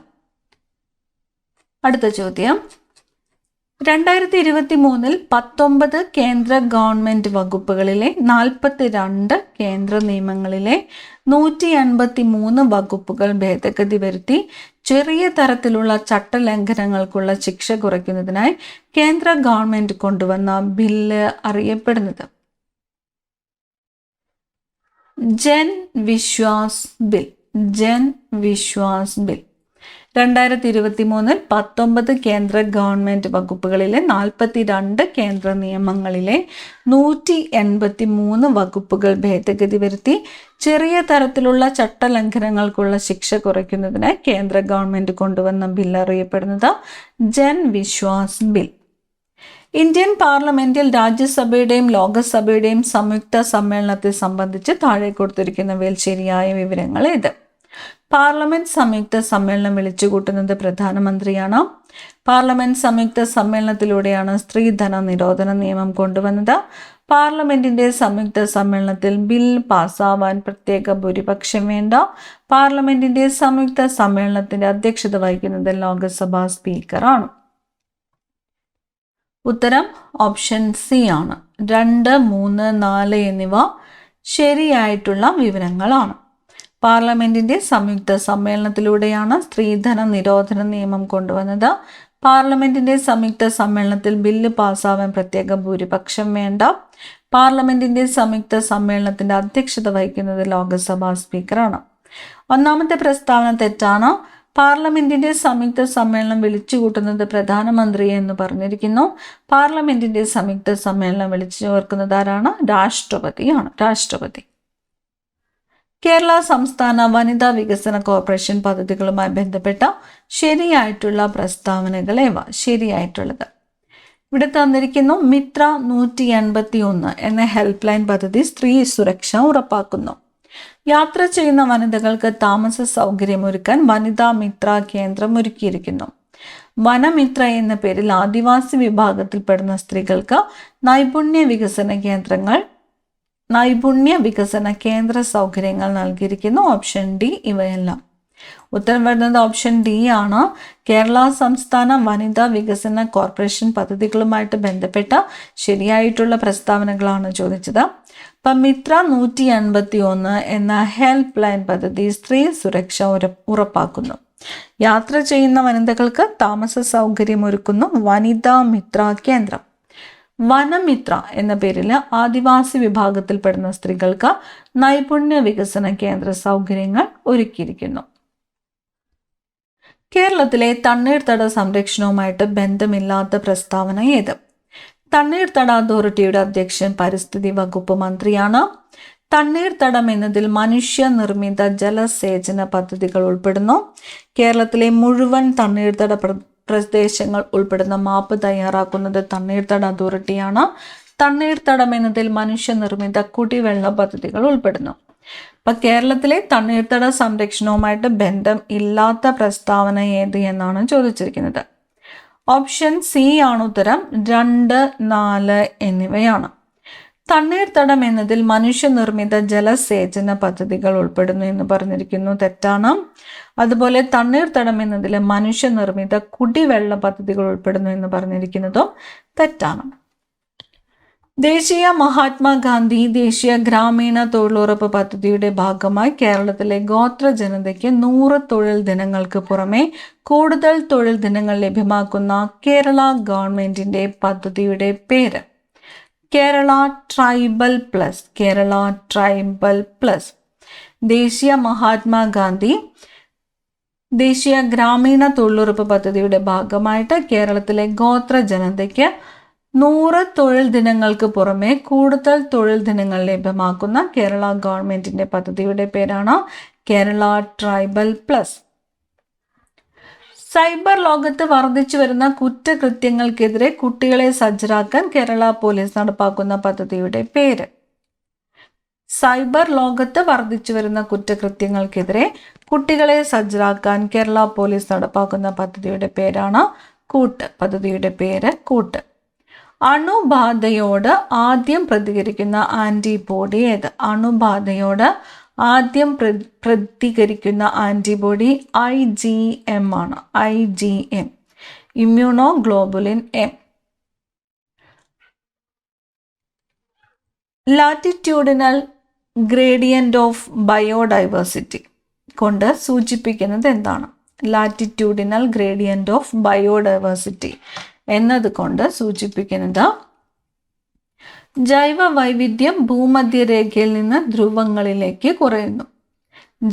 അടുത്ത ചോദ്യം, 2023 19 കേന്ദ്ര ഗവൺമെൻറ് വകുപ്പുകളിലെ 42 കേന്ദ്ര നിയമങ്ങളിലെ 183 വകുപ്പുകൾ ഭേദഗതി വരുത്തി ചെറിയ തരത്തിലുള്ള ചട്ടലംഘനങ്ങൾക്കുള്ള ശിക്ഷ കുറയ്ക്കുന്നതിനായി കേന്ദ്ര ഗവൺമെൻറ് കൊണ്ടുവന്ന ബില്ല് അറിയപ്പെടുന്നത് ജൻ വിശ്വാസ് ബിൽ. ജൻ വിശ്വാസ് ബിൽ 2023 19 കേന്ദ്ര ഗവൺമെൻറ് വകുപ്പുകളിലെ 42 കേന്ദ്ര നിയമങ്ങളിലെ 183 വകുപ്പുകൾ ഭേദഗതി വരുത്തി ചെറിയ തരത്തിലുള്ള ചട്ടലംഘനങ്ങൾക്കുള്ള ശിക്ഷ കുറയ്ക്കുന്നതിന് കേന്ദ്ര ഗവൺമെൻറ് കൊണ്ടുവന്ന ബിൽ അറിയപ്പെടുന്നത് ജൻ വിശ്വാസ് ബിൽ. ഇന്ത്യൻ പാർലമെന്റിൽ രാജ്യസഭയുടെയും ലോകസഭയുടെയും സംയുക്ത സമ്മേളനത്തെ സംബന്ധിച്ച് താഴെ കൊടുത്തിരിക്കുന്നവയിൽ ശരിയായ വിവരങ്ങൾ ഏത്? പാർലമെന്റ് സംയുക്ത സമ്മേളനം വിളിച്ചുകൂട്ടുന്നത് പ്രധാനമന്ത്രിയാണ്. പാർലമെന്റ് സംയുക്ത സമ്മേളനത്തിലൂടെയാണ് സ്ത്രീധന നിരോധന നിയമം കൊണ്ടുവന്നത്. പാർലമെന്റിന്റെ സംയുക്ത സമ്മേളനത്തിൽ ബിൽ പാസ്സാവാൻ പ്രത്യേക ഭൂരിപക്ഷം വേണ്ട. പാർലമെന്റിന്റെ സംയുക്ത സമ്മേളനത്തിന്റെ അധ്യക്ഷത വഹിക്കുന്നത് ലോക്സഭാ സ്പീക്കറാണ്. ഉത്തരം ഓപ്ഷൻ സി ആണ്. 2, 3, 4 എന്നിവ ശരിയായിട്ടുള്ള വിവരങ്ങളാണ്. പാർലമെന്റിന്റെ സംയുക്ത സമ്മേളനത്തിലൂടെയാണ് സ്ത്രീധന നിരോധന നിയമം കൊണ്ടുവന്നത്. പാർലമെന്റിന്റെ സംയുക്ത സമ്മേളനത്തിൽ ബില്ല് പാസ്സാവാൻ പ്രത്യേക ഭൂരിപക്ഷം വേണ്ട. പാർലമെന്റിന്റെ സംയുക്ത സമ്മേളനത്തിന്റെ അധ്യക്ഷത വഹിക്കുന്നത് ലോക്സഭാ സ്പീക്കറാണ്. ഒന്നാമത്തെ പ്രസ്താവന തെറ്റാണ്. പാർലമെന്റിന്റെ സംയുക്ത സമ്മേളനം വിളിച്ചുകൂട്ടുന്നത് പ്രധാനമന്ത്രി എന്ന് പറഞ്ഞിരിക്കുന്നു. പാർലമെന്റിന്റെ സംയുക്ത സമ്മേളനം വിളിച്ചു ചേർക്കുന്നത് ആരാണ്? രാഷ്ട്രപതിയാണ്. രാഷ്ട്രപതി. കേരള സംസ്ഥാന വനിതാ വികസന കോർപ്പറേഷൻ പദ്ധതികളുമായി ബന്ധപ്പെട്ട ശരിയായിട്ടുള്ള പ്രസ്താവനകൾ ഏവ? ശരിയായിട്ടുള്ളത് ഇവിടെ തന്നിരിക്കുന്നു. മിത്ര 181 എന്ന ഹെൽപ്പ് ലൈൻ പദ്ധതി സ്ത്രീ സുരക്ഷ ഉറപ്പാക്കുന്നു. യാത്ര ചെയ്യുന്ന വനിതകൾക്ക് താമസ സൗകര്യമൊരുക്കാൻ വനിതാ മിത്ര കേന്ദ്രം ഒരുക്കിയിരിക്കുന്നു. വനമിത്ര എന്ന പേരിൽ ആദിവാസി വിഭാഗത്തിൽപ്പെടുന്ന സ്ത്രീകൾക്ക് നൈപുണ്യ വികസന കേന്ദ്ര സൗകര്യങ്ങൾ നൽകിയിരിക്കുന്നു. ഓപ്ഷൻ ഡി ഇവയെല്ലാം. ഉത്തരം വരുന്നത് ഓപ്ഷൻ ഡി ആണ്. കേരള സംസ്ഥാന വനിതാ വികസന കോർപ്പറേഷൻ പദ്ധതികളുമായിട്ട് ബന്ധപ്പെട്ട ശരിയായിട്ടുള്ള പ്രസ്താവനകളാണ് ചോദിച്ചത്. അപ്പം മിത്ര 181 എന്ന ഹെൽപ്പ് ലൈൻ പദ്ധതി സ്ത്രീ സുരക്ഷ ഉറപ്പാക്കുന്നു. യാത്ര ചെയ്യുന്ന വനിതകൾക്ക് താമസ സൗകര്യം ഒരുക്കുന്നു വനിതാ മിത്ര കേന്ദ്രം. വനമിത്ര എന്ന പേരിൽ ആദിവാസി വിഭാഗത്തിൽപ്പെടുന്ന സ്ത്രീകൾക്ക് നൈപുണ്യ വികസന കേന്ദ്ര സൗകര്യങ്ങൾ ഒരുക്കിയിരിക്കുന്നു. കേരളത്തിലെ തണ്ണീർത്തട സംരക്ഷണവുമായിട്ട് ബന്ധമില്ലാത്ത പ്രസ്താവന ഏത്? തണ്ണീർത്തട അതോറിറ്റിയുടെ അധ്യക്ഷൻ പരിസ്ഥിതി വകുപ്പ് മന്ത്രിയാണ്. തണ്ണീർത്തടം എന്നതിൽ മനുഷ്യനിർമ്മിത ജലസേചന പദ്ധതികൾ ഉൾപ്പെടുന്നു. കേരളത്തിലെ മുഴുവൻ തണ്ണീർത്തട പ്രദേശങ്ങൾ ഉൾപ്പെടുന്ന മാപ്പ് തയ്യാറാക്കുന്നത് തണ്ണീർത്തട അതോറിറ്റിയാണ്. തണ്ണീർത്തടം എന്നതിൽ മനുഷ്യനിർമ്മിത കുടിവെള്ള പദ്ധതികൾ ഉൾപ്പെടുന്നു. അപ്പൊ കേരളത്തിലെ തണ്ണീർത്തട സംരക്ഷണവുമായിട്ട് ബന്ധം ഇല്ലാത്ത പ്രസ്താവന ഏത് എന്നാണ് ചോദിച്ചിരിക്കുന്നത്. ഓപ്ഷൻ സി ആണ് ഉത്തരം. 2, 4 എന്നിവയാണ്. തണ്ണീർത്തടം എന്നതിൽ മനുഷ്യനിർമ്മിത ജലസേചന പദ്ധതികൾ ഉൾപ്പെടുന്നു എന്ന് പറഞ്ഞിരിക്കുന്നു. തെറ്റാണ്. അതുപോലെ തണ്ണീർത്തടം എന്നതിൽ മനുഷ്യനിർമ്മിത കുടിവെള്ള പദ്ധതികൾ ഉൾപ്പെടുന്നു എന്ന് പറഞ്ഞിരിക്കുന്നതും തെറ്റാണ്. ദേശീയ മഹാത്മാഗാന്ധി ദേശീയ ഗ്രാമീണ തൊഴിലുറപ്പ് പദ്ധതിയുടെ ഭാഗമായി കേരളത്തിലെ ഗോത്ര ജനതയ്ക്ക് 100 തൊഴിൽ ദിനങ്ങൾക്ക് പുറമെ കൂടുതൽ തൊഴിൽ ദിനങ്ങൾ ലഭ്യമാക്കുന്ന കേരള ഗവൺമെന്റിന്റെ പദ്ധതിയുടെ പേര്? Kerala tribal plus. Kerala tribal plus. ദേശീയ മഹാത്മാഗാന്ധി ദേശീയ ഗ്രാമീണ തൊഴിലുറപ്പ് പദ്ധതിയുടെ ഭാഗമായിട്ട് കേരളത്തിലെ ഗോത്ര ജനതയ്ക്ക് 100 തൊഴിൽ ദിനങ്ങൾക്ക് പുറമെ കൂടുതൽ തൊഴിൽ ദിനങ്ങൾ ലഭ്യമാക്കുന്ന കേരള ഗവൺമെന്റിന്റെ പദ്ധതിയുടെ പേരാണ് കേരള ട്രൈബൽ പ്ലസ്. സൈബർ ലോകത്ത് വർദ്ധിച്ചു വരുന്ന കുറ്റകൃത്യങ്ങൾക്കെതിരെ കുട്ടികളെ സജ്ജരാക്കാൻ കേരള പോലീസ് നടപ്പാക്കുന്ന പദ്ധതിയുടെ പേര്? സൈബർ ലോകത്ത് വർദ്ധിച്ചു വരുന്ന കുറ്റകൃത്യങ്ങൾക്കെതിരെ കുട്ടികളെ സജ്ജരാക്കാൻ കേരള പോലീസ് നടപ്പാക്കുന്ന പദ്ധതിയുടെ പേരാണ് കൂട്ട്. പദ്ധതിയുടെ പേര് കൂട്ട്. അണുബാധയോട് ആദ്യം പ്രതികരിക്കുന്ന ആന്റിബോഡി ഏത്? അണുബാധയോട് ആദ്യം പ്രതികരിക്കുന്ന ആന്റിബോഡി IgM ആണ്. IgM, immunoglobulin M. Latitudinal gradient of biodiversity കൊണ്ട് സൂചിപ്പിക്കുന്നത് എന്താണ്? ലാറ്റിറ്റ്യൂഡിനൽ ഗ്രേഡിയൻ്റ് ഓഫ് ബയോഡൈവേഴ്സിറ്റി എന്നത് കൊണ്ട് സൂചിപ്പിക്കുന്നത് ജൈവ വൈവിധ്യം ഭൂമധ്യരേഖയിൽ നിന്ന് ധ്രുവങ്ങളിലേക്ക് കുറയുന്നു.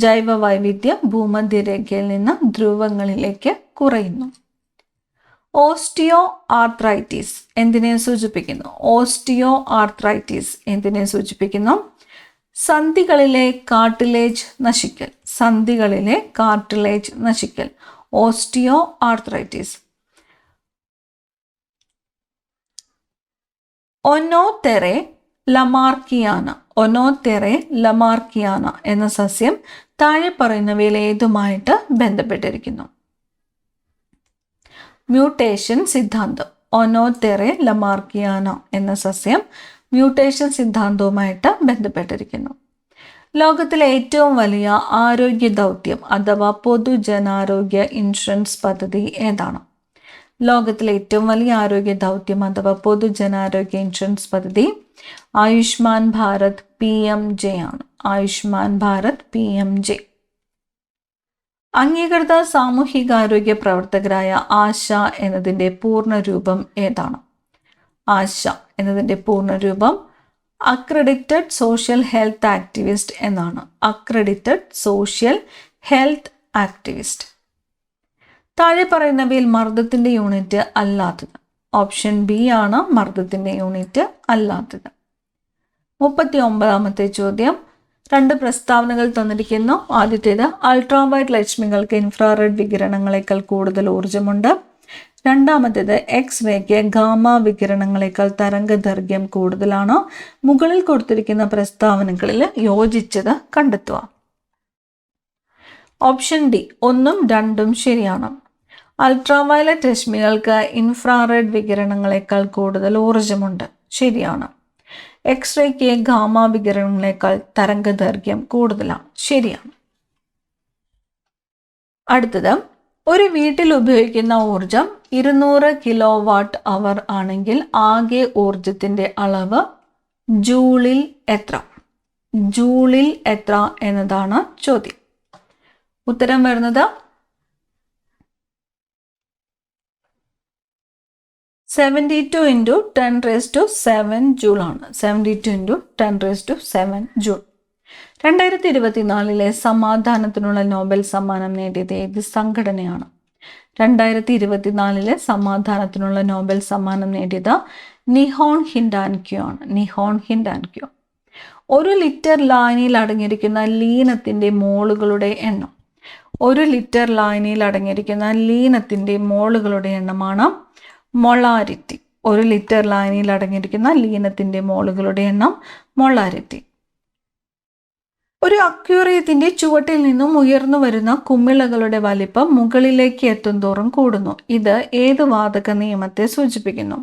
ജൈവ വൈവിധ്യം ഭൂമധ്യരേഖയിൽ നിന്ന് ധ്രുവങ്ങളിലേക്ക് കുറയുന്നു. ഓസ്റ്റിയോ ആർത്രൈറ്റിസ് എന്തിനെ സൂചിപ്പിക്കുന്നു? ഓസ്റ്റിയോ ആർത്രൈറ്റിസ് എന്തിനെ സൂചിപ്പിക്കുന്നു? സന്ധികളിലെ കാർട്ടിലേജ് നശിക്കൽ. സന്ധികളിലെ കാർട്ടിലേജ് നശിക്കൽ. Osteoarthritis. Oenothera Lamarckiana. Oenothera Lamarckiana എന്ന സസ്യം താഴെ പറയുന്നവയിൽ ഏതുമായിട്ട് ബന്ധപ്പെട്ടിരിക്കുന്നു? മ്യൂട്ടേഷൻ സിദ്ധാന്തം. ഒനോതെറെ ലമാർക്കിയാന എന്ന സസ്യം മ്യൂട്ടേഷൻ സിദ്ധാന്തവുമായിട്ട് ബന്ധപ്പെട്ടിരിക്കുന്നു. ലോകത്തിലെ ഏറ്റവും വലിയ ആരോഗ്യ ദൗത്യം അഥവാ പൊതുജനാരോഗ്യ ഇൻഷുറൻസ് പദ്ധതി ഏതാണ്? ലോകത്തിലെ ഏറ്റവും വലിയ ആരോഗ്യ ദൗത്യം അഥവാ പൊതുജനാരോഗ്യ ഇൻഷുറൻസ് പദ്ധതി ആയുഷ്മാൻ ഭാരത് PMJ ആണ്. ആയുഷ്മാൻ ഭാരത് PMJ. അംഗീകൃത സാമൂഹികാരോഗ്യ പ്രവർത്തകരായ ആശ എന്നതിൻ്റെ പൂർണ്ണരൂപം ഏതാണ്? ആശ എന്നതിൻ്റെ പൂർണ്ണരൂപം അക്രഡിറ്റഡ് സോഷ്യൽ ഹെൽത്ത് ആക്ടിവിസ്റ്റ് എന്നാണ്. Accredited social health activist. താഴെ പറയുന്നവയിൽ മർദ്ദത്തിൻ്റെ യൂണിറ്റ് അല്ലാത്തത്. ഓപ്ഷൻ ബി ആണ് മർദ്ദത്തിൻ്റെ യൂണിറ്റ് അല്ലാത്തത്. 39ാമത്തെ ചോദ്യം. 2 പ്രസ്താവനകൾ തന്നിരിക്കുന്നു. ആദ്യത്തേത് അൾട്രാവയലറ്റ് രശ്മികൾക്ക് ഇൻഫ്രാറെഡ് വികിരണങ്ങളെക്കാൾ കൂടുതൽ ഊർജ്ജമുണ്ട്. രണ്ടാമത്തേത് എക്സ്റേക്ക് ഗാമ വികിരണങ്ങളെക്കാൾ തരംഗദൈർഘ്യം കൂടുതലാണ്. മുകളിൽ കൊടുത്തിരിക്കുന്ന പ്രസ്താവനകളിൽ യോജിച്ചത് കണ്ടെത്തുക. ഓപ്ഷൻ ഡി 1ഉം 2ഉം ശരിയാണ്. അൾട്രാവയലറ്റ് രശ്മികൾക്ക് ഇൻഫ്രാറെഡ് വികിരണങ്ങളെക്കാൾ കൂടുതൽ ഊർജ്ജമുണ്ട്. ശരിയാണ്. എക്സ്റേക്ക് ഗാമ വികിരണങ്ങളെക്കാൾ തരംഗദൈർഘ്യം കൂടുതലാണ്. ശരിയാണ്. അടുത്തത്, ഒരു വീട്ടിൽ ഉപയോഗിക്കുന്ന ഊർജം 200 kWh ആണെങ്കിൽ ആകെ ഊർജത്തിൻ്റെ അളവ് ജൂളിൽ എത്ര? ജൂളിൽ എത്ര എന്നതാണ് ചോദ്യം. ഉത്തരം വരുന്നത് 72 × 10⁻⁷ ജൂൾ ആണ്. 72 × 10⁻⁷ ജൂൾ. 2024 സമാധാനത്തിനുള്ള നോബൽ സമ്മാനം നേടിയത് ഏത് സംഘടനയാണ്? 2024 സമാധാനത്തിനുള്ള നോബൽ സമ്മാനം നേടിയത് നിഹോൺ ഹിൻഡാൻക്യോ ആണ്. നിഹോൺ ഹിൻഡാൻക്യോ. 1 ലിറ്റർ ലായനിയിൽ അടങ്ങിയിരിക്കുന്ന ലീനത്തിൻ്റെ മോളുകളുടെ എണ്ണം. 1 ലിറ്റർ ലായനിയിൽ അടങ്ങിയിരിക്കുന്ന ലീനത്തിൻ്റെ മോളുകളുടെ എണ്ണമാണ് മൊളാരിറ്റി. 1 ലിറ്റർ ലായനിയിൽ അടങ്ങിയിരിക്കുന്ന ലീനത്തിൻ്റെ മോളുകളുടെ എണ്ണം മൊളാരിറ്റി. ഒരു അക്വേറിയത്തിൻ്റെ ചുവട്ടിൽ നിന്നും ഉയർന്നു വരുന്ന കുമിളകളുടെ വലിപ്പം മുകളിലേക്ക് എത്തുന്തോറും കൂടുന്നു. ഇത് ഏത് വാതക നിയമത്തെ സൂചിപ്പിക്കുന്നു?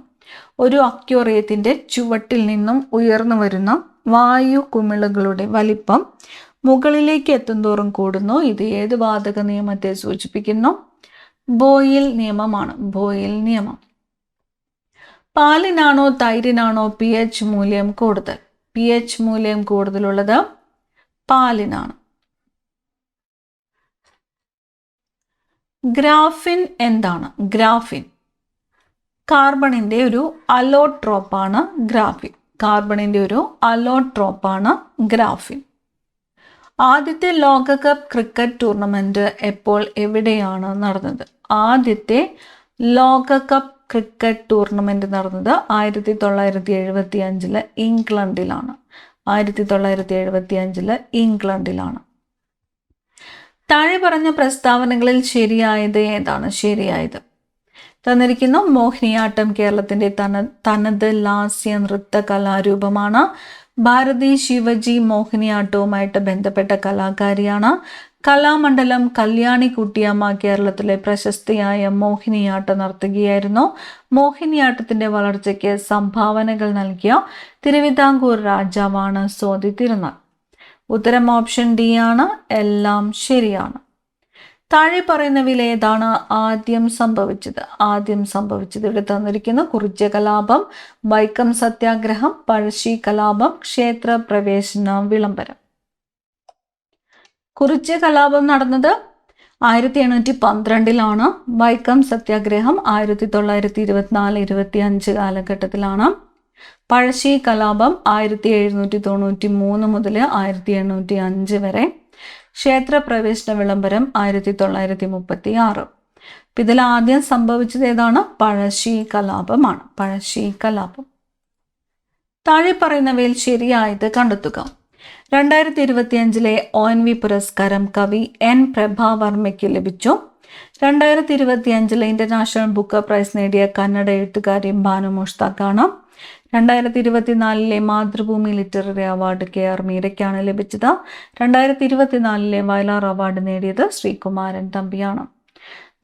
ഒരു അക്വേറിയത്തിൻ്റെ ചുവട്ടിൽ നിന്നും ഉയർന്നു വരുന്ന വായു കുമിളകളുടെ വലിപ്പം മുകളിലേക്ക് എത്തുന്തോറും കൂടുന്നു. ഇത് ഏത് വാതക നിയമത്തെ സൂചിപ്പിക്കുന്നു? ബോയിൽ നിയമമാണ്. ബോയിൽ നിയമം. പാലിനാണോ തൈരിനാണോ pH മൂല്യം കൂടുതൽ? pH മൂല്യം കൂടുതലുള്ളത് പാലിനാണ്. ഗ്രാഫിൻ എന്താണ്? ഗ്രാഫിൻ കാർബണിൻ്റെ ഒരു അലോട്രോപ്പാണ് ഗ്രാഫിൻ. കാർബണിൻ്റെ ഒരു അലോട്രോപ്പാണ് ഗ്രാഫിൻ. ആദ്യത്തെ ലോകകപ്പ് ക്രിക്കറ്റ് ടൂർണമെൻറ്റ് എപ്പോൾ എവിടെയാണ് നടന്നത്? ആദ്യത്തെ ലോകകപ്പ് ക്രിക്കറ്റ് ടൂർണമെൻറ്റ് നടന്നത് 1975 ഇംഗ്ലണ്ടിലാണ്. 1975 ഇംഗ്ലണ്ടിലാണ്. താഴെ പറഞ്ഞ പ്രസ്താവനകളിൽ ശരിയായത് ഏതാണ്? ശരിയായത് തന്നിരിക്കുന്നു. മോഹിനിയാട്ടം കേരളത്തിൻ്റെ തനത് ലാസ്യ നൃത്ത കലാരൂപമാണ്. ഭാരതി ശിവജി മോഹിനിയാട്ടവുമായിട്ട് ബന്ധപ്പെട്ട കലാകാരിയാണ്. കലാമണ്ഡലം കല്യാണിക്കുട്ടിയമ്മ കേരളത്തിലെ പ്രശസ്തിയായ മോഹിനിയാട്ട നർത്തകിയായിരുന്നു. മോഹിനിയാട്ടത്തിൻ്റെ വളർച്ചയ്ക്ക് സംഭാവനകൾ നൽകിയ തിരുവിതാംകൂർ രാജാവാണ് സ്വാതി തിരുനാൾ. ഉത്തരം ഓപ്ഷൻ ഡി ആണ്. എല്ലാം ശരിയാണ്. താഴെ പറയുന്നവയിൽ ഏതാണ് ആദ്യം സംഭവിച്ചത് ഇവിടെ തന്നിരിക്കുന്ന കുറിച്യ കലാപം, വൈക്കം സത്യാഗ്രഹം, പഴശ്ശി കലാപം, ക്ഷേത്ര പ്രവേശന വിളംബരം. കുറിച്യ കലാപം നടന്നത് 1812 വൈക്കം സത്യാഗ്രഹം 1924-25 കാലഘട്ടത്തിലാണ്. പഴശ്ശി കലാപം 1793 മുതൽ 1805 വരെ. ക്ഷേത്ര പ്രവേശന വിളംബരം 1936. ഇതിൽ ആദ്യം സംഭവിച്ചത് ഏതാണ്? പഴശ്ശി കലാപമാണ്. പഴശ്ശി കലാപം. താഴെ പറയുന്നവയിൽ ശരിയായത് കണ്ടെത്തുക. 2025 ONV പുരസ്കാരം കവി N. പ്രഭാവർമ്മയ്ക്ക് ലഭിച്ചു. 2025 ഇന്റർനാഷണൽ ബുക്ക് പ്രൈസ് നേടിയ കന്നഡ എഴുത്തുകാരി ബാനു മുഷ്താഖാണ്. 2024 മാതൃഭൂമി ലിറ്റററി അവാർഡ് KR മീരയ്ക്കാണ് ലഭിച്ചത്. 2024 വയലാർ അവാർഡ് നേടിയത് ശ്രീകുമാരൻ തമ്പിയാണ്.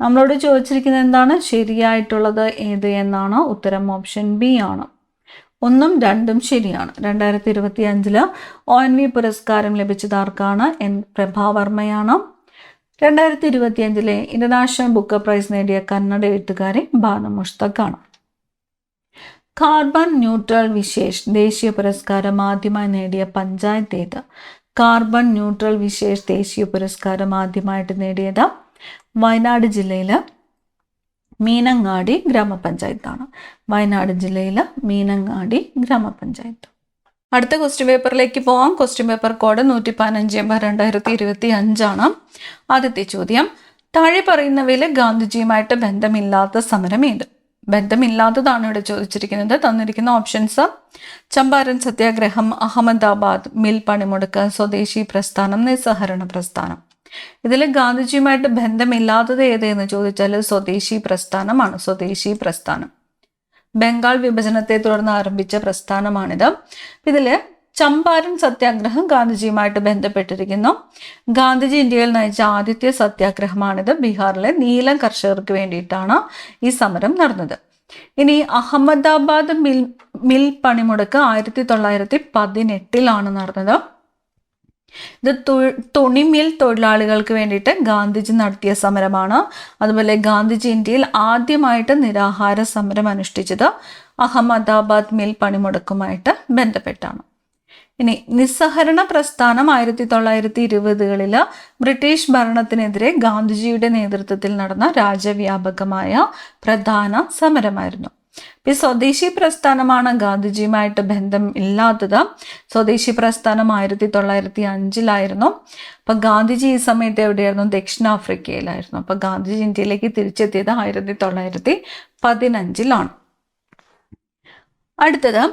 നമ്മളോട് ചോദിച്ചിരിക്കുന്നത് എന്താണ്? ശരിയായിട്ടുള്ളത് ഏത് എന്നാണ്. ഉത്തരം ഓപ്ഷൻ ബി ആണ്. 1ഉം 2ഉം ശരിയാണ്. 2025 ONV പുരസ്കാരം ലഭിച്ചത് ആർക്കാണ്? N. പ്രഭാവർമ്മയാണ്. 2025 ഇന്റർനാഷണൽ ബുക്ക് പ്രൈസ് നേടിയ കന്നഡ എഴുത്തുകാരി ബാനു മുഷ്താഖാണ്. കാർബൺ ന്യൂട്രൽ വിശേഷ് ദേശീയ പുരസ്കാരം ആദ്യമായി നേടിയ പഞ്ചായത്ത് ഏത്? കാർബൺ ന്യൂട്രൽ വിശേഷ് ദേശീയ പുരസ്കാരം ആദ്യമായിട്ട് നേടിയത് വയനാട് ജില്ലയിലെ മീനങ്ങാടി ഗ്രാമപഞ്ചായത്താണ്. വയനാട് ജില്ലയിലെ മീനങ്ങാടി ഗ്രാമപഞ്ചായത്ത്. അടുത്ത ക്വസ്റ്റ്യൻ പേപ്പറിലേക്ക് പോവാം. ക്വസ്റ്റ്യൻ പേപ്പർ കോഡ് 115/2025 ആദ്യത്തെ ചോദ്യം, താഴെ പറയുന്നവയിൽ ഗാന്ധിജിയുമായിട്ട് ബന്ധമില്ലാത്ത സമരം ഏത്? ബന്ധമില്ലാത്തതാണ് ഇവിടെ ചോദിച്ചിരിക്കുന്നത്. തന്നിരിക്കുന്ന ഓപ്ഷൻസ്: ചമ്പാരൻ സത്യാഗ്രഹം, അഹമ്മദാബാദ് മിൽ പണിമുടക്ക്, സ്വദേശി പ്രസ്ഥാനം, നിസ്സഹരണ പ്രസ്ഥാനം. ഇതിൽ ഗാന്ധിജിയുമായിട്ട് ബന്ധമില്ലാത്തത് ഏതെന്ന് ചോദിച്ചാൽ സ്വദേശി പ്രസ്ഥാനമാണ്. സ്വദേശി പ്രസ്ഥാനം ബംഗാൾ വിഭജനത്തെ തുടർന്ന് ആരംഭിച്ച പ്രസ്ഥാനമാണിത്. ഇതില് ചമ്പാരൻ സത്യാഗ്രഹം ഗാന്ധിജിയുമായിട്ട് ബന്ധപ്പെട്ടിരിക്കുന്നു. ഗാന്ധിജി ഇന്ത്യയിൽ നയിച്ച ആദ്യത്തെ സത്യാഗ്രഹമാണിത്. ബീഹാറിലെ നീലം കർഷകർക്ക് വേണ്ടിയിട്ടാണ് ഈ സമരം നടന്നത്. ഇനി അഹമ്മദാബാദ് മിൽ പണിമുടക്ക് 1918 നടന്നത്. ഇത് തുണിമിൽ തൊഴിലാളികൾക്ക് വേണ്ടിയിട്ട് ഗാന്ധിജി നടത്തിയ സമരമാണ്. അതുപോലെ ഗാന്ധിജി ഇന്ത്യയിൽ ആദ്യമായിട്ട് നിരാഹാര സമരം അനുഷ്ഠിച്ചത് അഹമ്മദാബാദ് മിൽ പണിമുടക്കുമായിട്ട് ബന്ധപ്പെട്ടാണ്. ഇനി നിസ്സഹരണ പ്രസ്ഥാനം 1920കളിൽ ബ്രിട്ടീഷ് ഭരണത്തിനെതിരെ ഗാന്ധിജിയുടെ നേതൃത്വത്തിൽ നടന്ന രാജ്യവ്യാപകമായ പ്രധാന സമരമായിരുന്നു. ഈ സ്വദേശി പ്രസ്ഥാനമാണ് ഗാന്ധിജിയുമായിട്ട് ബന്ധം ഇല്ലാത്തത്. സ്വദേശി പ്രസ്ഥാനം 1905 അപ്പൊ ഗാന്ധിജി ഈ സമയത്ത് എവിടെയായിരുന്നു? ദക്ഷിണാഫ്രിക്കയിലായിരുന്നു. അപ്പൊ ഗാന്ധിജി ഇന്ത്യയിലേക്ക് തിരിച്ചെത്തിയത് 1915 അടുത്തത്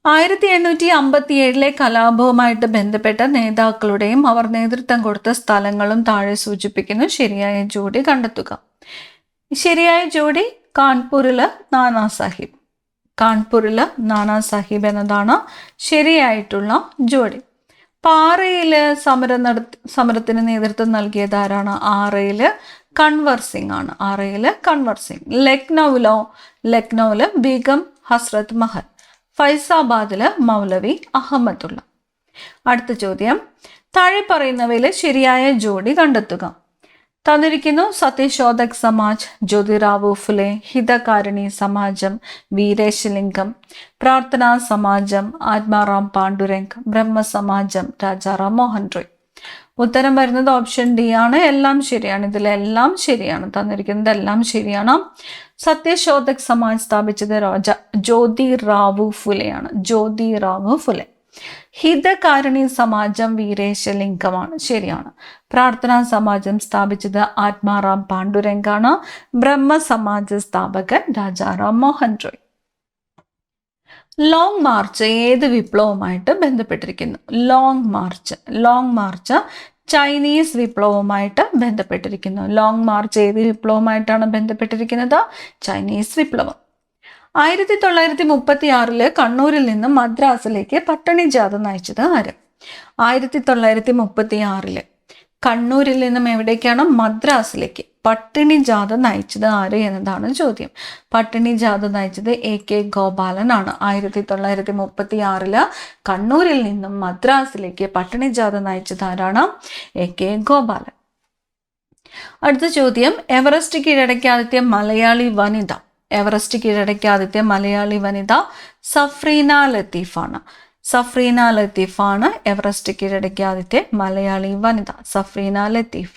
1857 കലാപവുമായിട്ട് ബന്ധപ്പെട്ട നേതാക്കളുടെയും അവർ നേതൃത്വം കൊടുത്ത സ്ഥലങ്ങളും താഴെ സൂചിപ്പിക്കുന്നു. ശരിയായ ജോഡി കണ്ടെത്തുക. ശരിയായ ജോഡി കാൺപൂരില് നാനാ സാഹിബ്. കാൺപൂരില് നാനാ സാഹിബ് എന്നതാണ് ശരിയായിട്ടുള്ള ജോഡി. പാറയില് സമരത്തിന് നേതൃത്വം നൽകിയത് ആരാണ്? ആറയില് കൺവർ സിംഗ് ആണ്. ആറയില് കൺവർ സിംഗ്. ലക്നൌവില് ബീഗം ഹസ്രത്ത് മഹൽ. ഫൈസാബാദില് മൗലവി അഹമ്മദുള്ള. അടുത്ത ചോദ്യം, താഴെ പറയുന്നവയിൽ ശരിയായ ജോഡി കണ്ടെത്തുക. തന്നിരിക്കുന്നു സത്യശോധക് സമാജ്, ജ്യോതിറാവു ഫുലെ, ഹിതകാരിണി സമാജം, വീരേശലിംഗം, പ്രാർത്ഥനാ സമാജം, ആത്മാറാം പാണ്ഡുരംഗ്, ബ്രഹ്മ സമാജം, രാജാറാം മോഹൻ റോയ്. ഉത്തരം വരുന്നത് ഓപ്ഷൻ ഡി ആണ്. എല്ലാം ശരിയാണ്. ഇതിലെല്ലാം ശരിയാണ്. തന്നിരിക്കുന്നത് എല്ലാം ശരിയാണ്. സത്യശോധക് സമാജ് സ്ഥാപിച്ചത് ജ്യോതിറാവു ഫുലെയാണ്. ജ്യോതിറാവു ഫുലെ. ഹിതകാരിണി സമാജം വീരേശലിംഗമാണ്. ശരിയാണ്. പ്രാർത്ഥനാ സമാജം സ്ഥാപിച്ചത് ആത്മാറാം പാണ്ഡുരംഗാണ്. ബ്രഹ്മ സമാജ സ്ഥാപകൻ രാജാറാം മോഹൻ റോയ്. ലോങ് മാർച്ച് ഏത് വിപ്ലവവുമായിട്ട് ബന്ധപ്പെട്ടിരിക്കുന്നു? ലോങ് മാർച്ച് ചൈനീസ് വിപ്ലവവുമായിട്ട് ബന്ധപ്പെട്ടിരിക്കുന്നു. ലോങ് മാർച്ച് ഏത് വിപ്ലവവുമായിട്ടാണ് ബന്ധപ്പെട്ടിരിക്കുന്നത്? ചൈനീസ് വിപ്ലവം. 1936 കണ്ണൂരിൽ നിന്നും മദ്രാസിലേക്ക് പട്ടിണി ജാഥ നയിച്ചത് ആര്? 1936 കണ്ണൂരിൽ നിന്നും എവിടേക്കാണ്? മദ്രാസിലേക്ക് പട്ടിണി ജാഥ നയിച്ചത് ആര് എന്നതാണ് ചോദ്യം. പട്ടിണി ജാഥ നയിച്ചത് AK ഗോപാലനാണ്. 1936 കണ്ണൂരിൽ നിന്നും മദ്രാസിലേക്ക് പട്ടിണി ജാഥ നയിച്ചത് ആരാണ്? AK ഗോപാലൻ. അടുത്ത ചോദ്യം, എവറസ്റ്റ് കീഴടക്കിയ ആദ്യത്തെ മലയാളി വനിത. എവറസ്റ്റ് കീഴടക്കിയ ആദ്യത്തെ മലയാളി വനിത സഫ്രീന ലത്തീഫാണ്. സഫ്രീന ലത്തീഫാണ് എവറസ്റ്റ് കീഴടക്കിയ ആദ്യത്തെ മലയാളി വനിത, Safrina Latheef.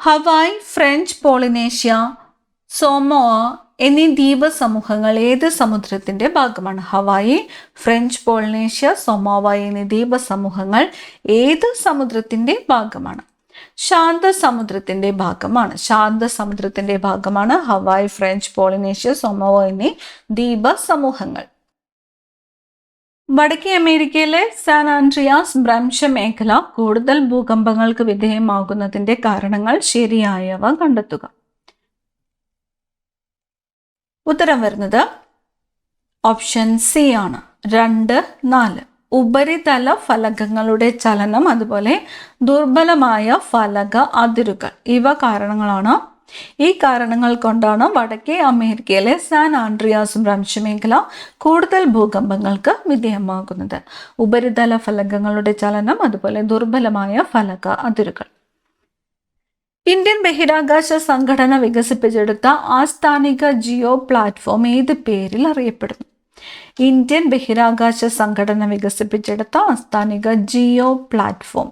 Hawaii, French Polynesia, Samoa എന്നീ ദ്വീപ സമൂഹങ്ങൾ ഏത് സമുദ്രത്തിന്റെ ഭാഗമാണ്? ഹവായി, ഫ്രഞ്ച് പോളിനേഷ്യ, സോമോവ എന്നീ ദ്വീപ സമൂഹങ്ങൾ ഏത് സമുദ്രത്തിന്റെ ഭാഗമാണ്? ശാന്തസമുദ്രത്തിന്റെ ഭാഗമാണ്. ശാന്തസമുദ്രത്തിന്റെ ഭാഗമാണ് ഹവായ്, ഫ്രഞ്ച് പോളിനേഷ്യ, സോമോവ എന്നീ ദ്വീപ സമൂഹങ്ങൾ. വടക്കേ അമേരിക്കയിലെ സാൻ ആൻഡ്രിയാസ് ഭ്രംശ മേഖല കൂടുതൽ ഭൂകമ്പങ്ങൾക്ക് വിധേയമാകുന്നതിന്റെ കാരണങ്ങൾ ശരിയായവ കണ്ടെത്തുക. ഉത്തരം വരുന്നത് ഓപ്ഷൻ സി ആണ്. 2, 4. ഉപരിതല ഫലകങ്ങളുടെ ചലനം, അതുപോലെ ദുർബലമായ ഫലക അതിരുകൾ, ഇവ കാരണങ്ങളാണ്. ഈ കാരണങ്ങൾ കൊണ്ടാണ് വടക്കേ അമേരിക്കയിലെ സാൻ ആൻഡ്രിയാസ് ഭ്രംശമേഖല കൂടുതൽ ഭൂകമ്പങ്ങൾക്ക് വിധേയമാകുന്നത്. ഉപരിതല ഫലകങ്ങളുടെ ചലനം, അതുപോലെ ദുർബലമായ ഫലക അതിരുകൾ. ഇന്ത്യൻ ബഹിരാകാശ സംഘടന വികസിപ്പിച്ചെടുത്ത ആസ്ഥാനിക ജിയോ പ്ലാറ്റ്ഫോം ഏത് പേരിൽ അറിയപ്പെടുന്നു? ഇന്ത്യൻ ബഹിരാകാശ സംഘടന വികസിപ്പിച്ചെടുത്ത ആസ്ഥാനിക ജിയോ പ്ലാറ്റ്ഫോം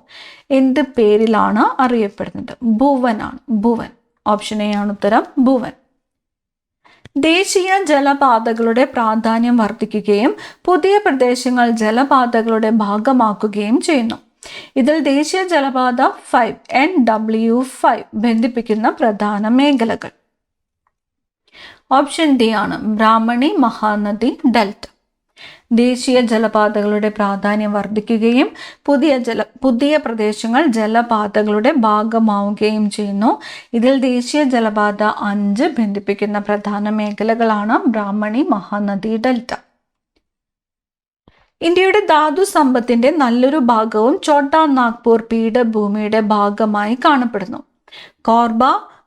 എന്ത് പേരിലാണ് അറിയപ്പെടുന്നത്? ഭുവൻ ആണ്. ഭുവൻ. ഓപ്ഷൻ എ ആണ് ഉത്തരം, ഭുവൻ. ദേശീയ ജലപാതകളുടെ പ്രാധാന്യം വർദ്ധിക്കുകയും പുതിയ പ്രദേശങ്ങൾ ജലപാതകളുടെ ഭാഗമാക്കുകയും ചെയ്യുന്നു. ഇതിൽ ദേശീയ ജലപാത 5 NW5 ബന്ധിപ്പിക്കുന്ന പ്രധാന മേഖലകൾ. ഓപ്ഷൻ ഡി ആണ് ബ്രാഹ്മണി മഹാനദി ഡെൽറ്റ. ദേശീയ ജലപാതകളുടെ പ്രാധാന്യം വർദ്ധിക്കുകയും പുതിയ പ്രദേശങ്ങൾ ജലപാതകളുടെ ഭാഗമാവുകയും ചെയ്യുന്നു. ഇതിൽ ദേശീയ ജലപാത 5 ബന്ധിപ്പിക്കുന്ന പ്രധാന മേഖലകളാണ് ബ്രാഹ്മണി മഹാനദി ഡെൽറ്റ. ഇന്ത്യയുടെ ധാതു സമ്പത്തിന്റെ നല്ലൊരു ഭാഗവും ഛോട്ടാ നാഗ്പൂർ പീഠഭൂമിയുടെ ഭാഗമായി കാണപ്പെടുന്നു. കോർബ,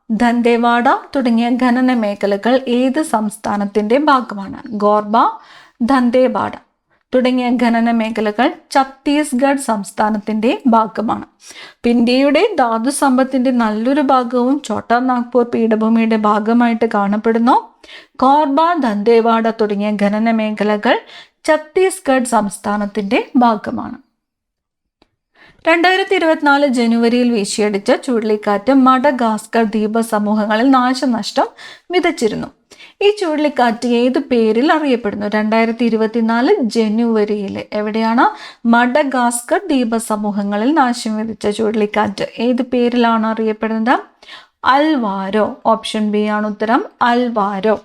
ദന്തേവാഡ തുടങ്ങിയ ഖനന മേഖലകൾ ഏത് സംസ്ഥാനത്തിന്റെ ഭാഗമാണ്? ഗോർബ, ദന്തേവാഡ തുടങ്ങിയ ഖനന മേഖലകൾ ഛത്തീസ്ഗഡ് സംസ്ഥാനത്തിന്റെ ഭാഗമാണ്. ഇന്ത്യയുടെ ധാതു സമ്പത്തിന്റെ നല്ലൊരു ഭാഗവും ഛോട്ടാ നാഗ്പൂർ പീഠഭൂമിയുടെ ഭാഗമായിട്ട് കാണപ്പെടുന്നു. കോർബ, ദന്തേവാഡ തുടങ്ങിയ ഖനന മേഖലകൾ ഛത്തീസ്ഗഡ് സംസ്ഥാനത്തിന്റെ ഭാഗമാണ്. 2024 ജനുവരിയിൽ വീശിയടിച്ച ചുഴലിക്കാറ്റ് മഡഗാസ്കർ ദ്വീപ സമൂഹങ്ങളിൽ നാശനഷ്ടം വിതച്ചിരുന്നു. ഈ ചുഴലിക്കാറ്റ് ഏത് പേരിൽ അറിയപ്പെടുന്നു? 2024 ജനുവരിയിൽ എവിടെയാണ്? മഡഗാസ്കർ ദ്വീപ സമൂഹങ്ങളിൽ നാശം വിതച്ച ചുഴലിക്കാറ്റ് ഏത് പേരിലാണ് അറിയപ്പെടുന്നത്? അൽവാരോ. ഓപ്ഷൻ ബി ആണ് ഉത്തരം, അൽവാരോ.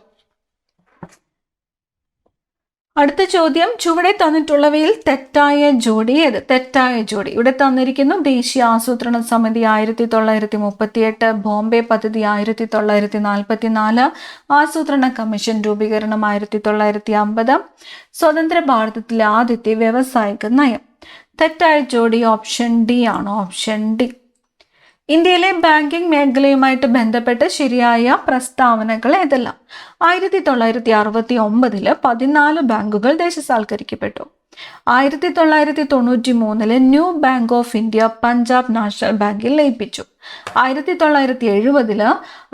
അടുത്ത ചോദ്യം, ചുവടെ തന്നിട്ടുള്ളവയിൽ തെറ്റായ ജോഡി ഏത്? തെറ്റായ ജോഡി ഇവിടെ തന്നിരിക്കുന്നു. ദേശീയ ആസൂത്രണ സമിതി 1938, ബോംബെ പദ്ധതി 1944, ആസൂത്രണ കമ്മീഷൻ രൂപീകരണം 1950, സ്വതന്ത്ര ഭാരതത്തിലെ ആദ്യത്തെ വ്യവസായിക നയം. തെറ്റായ ജോഡി ഓപ്ഷൻ ഡി ആണ്. Option D. ഇന്ത്യയിലെ ബാങ്കിംഗ് മേഖലയുമായിട്ട് ബന്ധപ്പെട്ട് ശരിയായ പ്രസ്താവനകൾ ഏതെല്ലാം? 1969 14 ബാങ്കുകൾ ദേശസാൽക്കരിക്കപ്പെട്ടു. 1993 new bank of India Punjab national ബാങ്കിൽ ലയിപ്പിച്ചു. 1970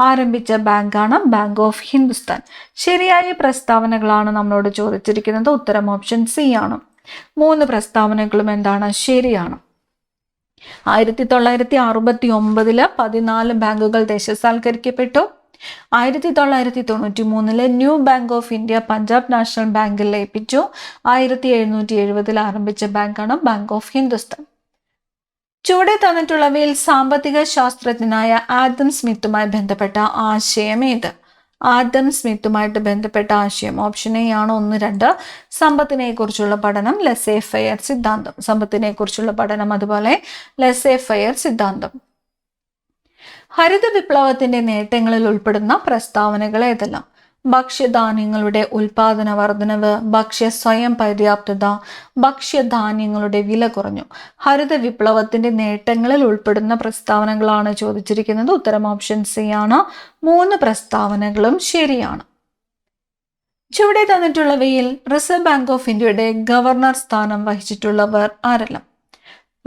ആരംഭിച്ച ബാങ്കാണ് ബാങ്ക് ഓഫ് ഹിന്ദുസ്ഥാൻ. ശരിയായ പ്രസ്താവനകളാണ് നമ്മളോട് ചോദിച്ചിരിക്കുന്നത്. ഉത്തരം ഓപ്ഷൻ സി ആണ്. 3 പ്രസ്താവനകളും എന്താണ്? ശരിയാണ്. 1969 14 ബാങ്കുകൾ ദേശസാൽക്കരിക്കപ്പെട്ടു. 1993 new bank of India Punjab national ബാങ്കിൽ ലയിപ്പിച്ചു. 1770 ആരംഭിച്ച ബാങ്കാണ് ബാങ്ക് ഓഫ് ഹിന്ദുസ്ഥാൻ. ചുവടെ തന്നിട്ടുള്ളവയിൽ സാമ്പത്തിക ശാസ്ത്രജ്ഞനായ ആദം സ്മിത്തുമായി ബന്ധപ്പെട്ട ആശയം ഏത്? ആദം സ്മിത്തുമായിട്ട് ബന്ധപ്പെട്ട ആശയം ഓപ്ഷൻ എ ആണ് 1, 2. സമ്പത്തിനെ കുറിച്ചുള്ള പഠനം, ലെസേ ഫെയർ സിദ്ധാന്തം. സമ്പത്തിനെ കുറിച്ചുള്ള പഠനം, അതുപോലെ ലെസേ ഫെയർ സിദ്ധാന്തം. ഹരിത വിപ്ലവത്തിന്റെ നേട്ടങ്ങളിൽ ഉൾപ്പെടുന്ന പ്രസ്താവനകൾ ഏതെല്ലാം? ഭക്ഷ്യധാന്യങ്ങളുടെ ഉൽപാദന വർധനവ്, ഭക്ഷ്യ സ്വയം പര്യാപ്തത, ഭക്ഷ്യധാന്യങ്ങളുടെ വില കുറഞ്ഞു. ഹരിത വിപ്ലവത്തിന്റെ നേട്ടങ്ങളിൽ ഉൾപ്പെടുന്ന പ്രസ്താവനകളാണ് ചോദിച്ചിരിക്കുന്നത്. ഉത്തരം ഓപ്ഷൻ സി ആണ്. 3 പ്രസ്താവനകളും ശരിയാണ്. ചുവടെ തന്നിട്ടുള്ളവയിൽ റിസർവ് ബാങ്ക് ഓഫ് ഇന്ത്യയുടെ ഗവർണർ സ്ഥാനം വഹിച്ചിട്ടുള്ളവർ ആരെല്ലാം?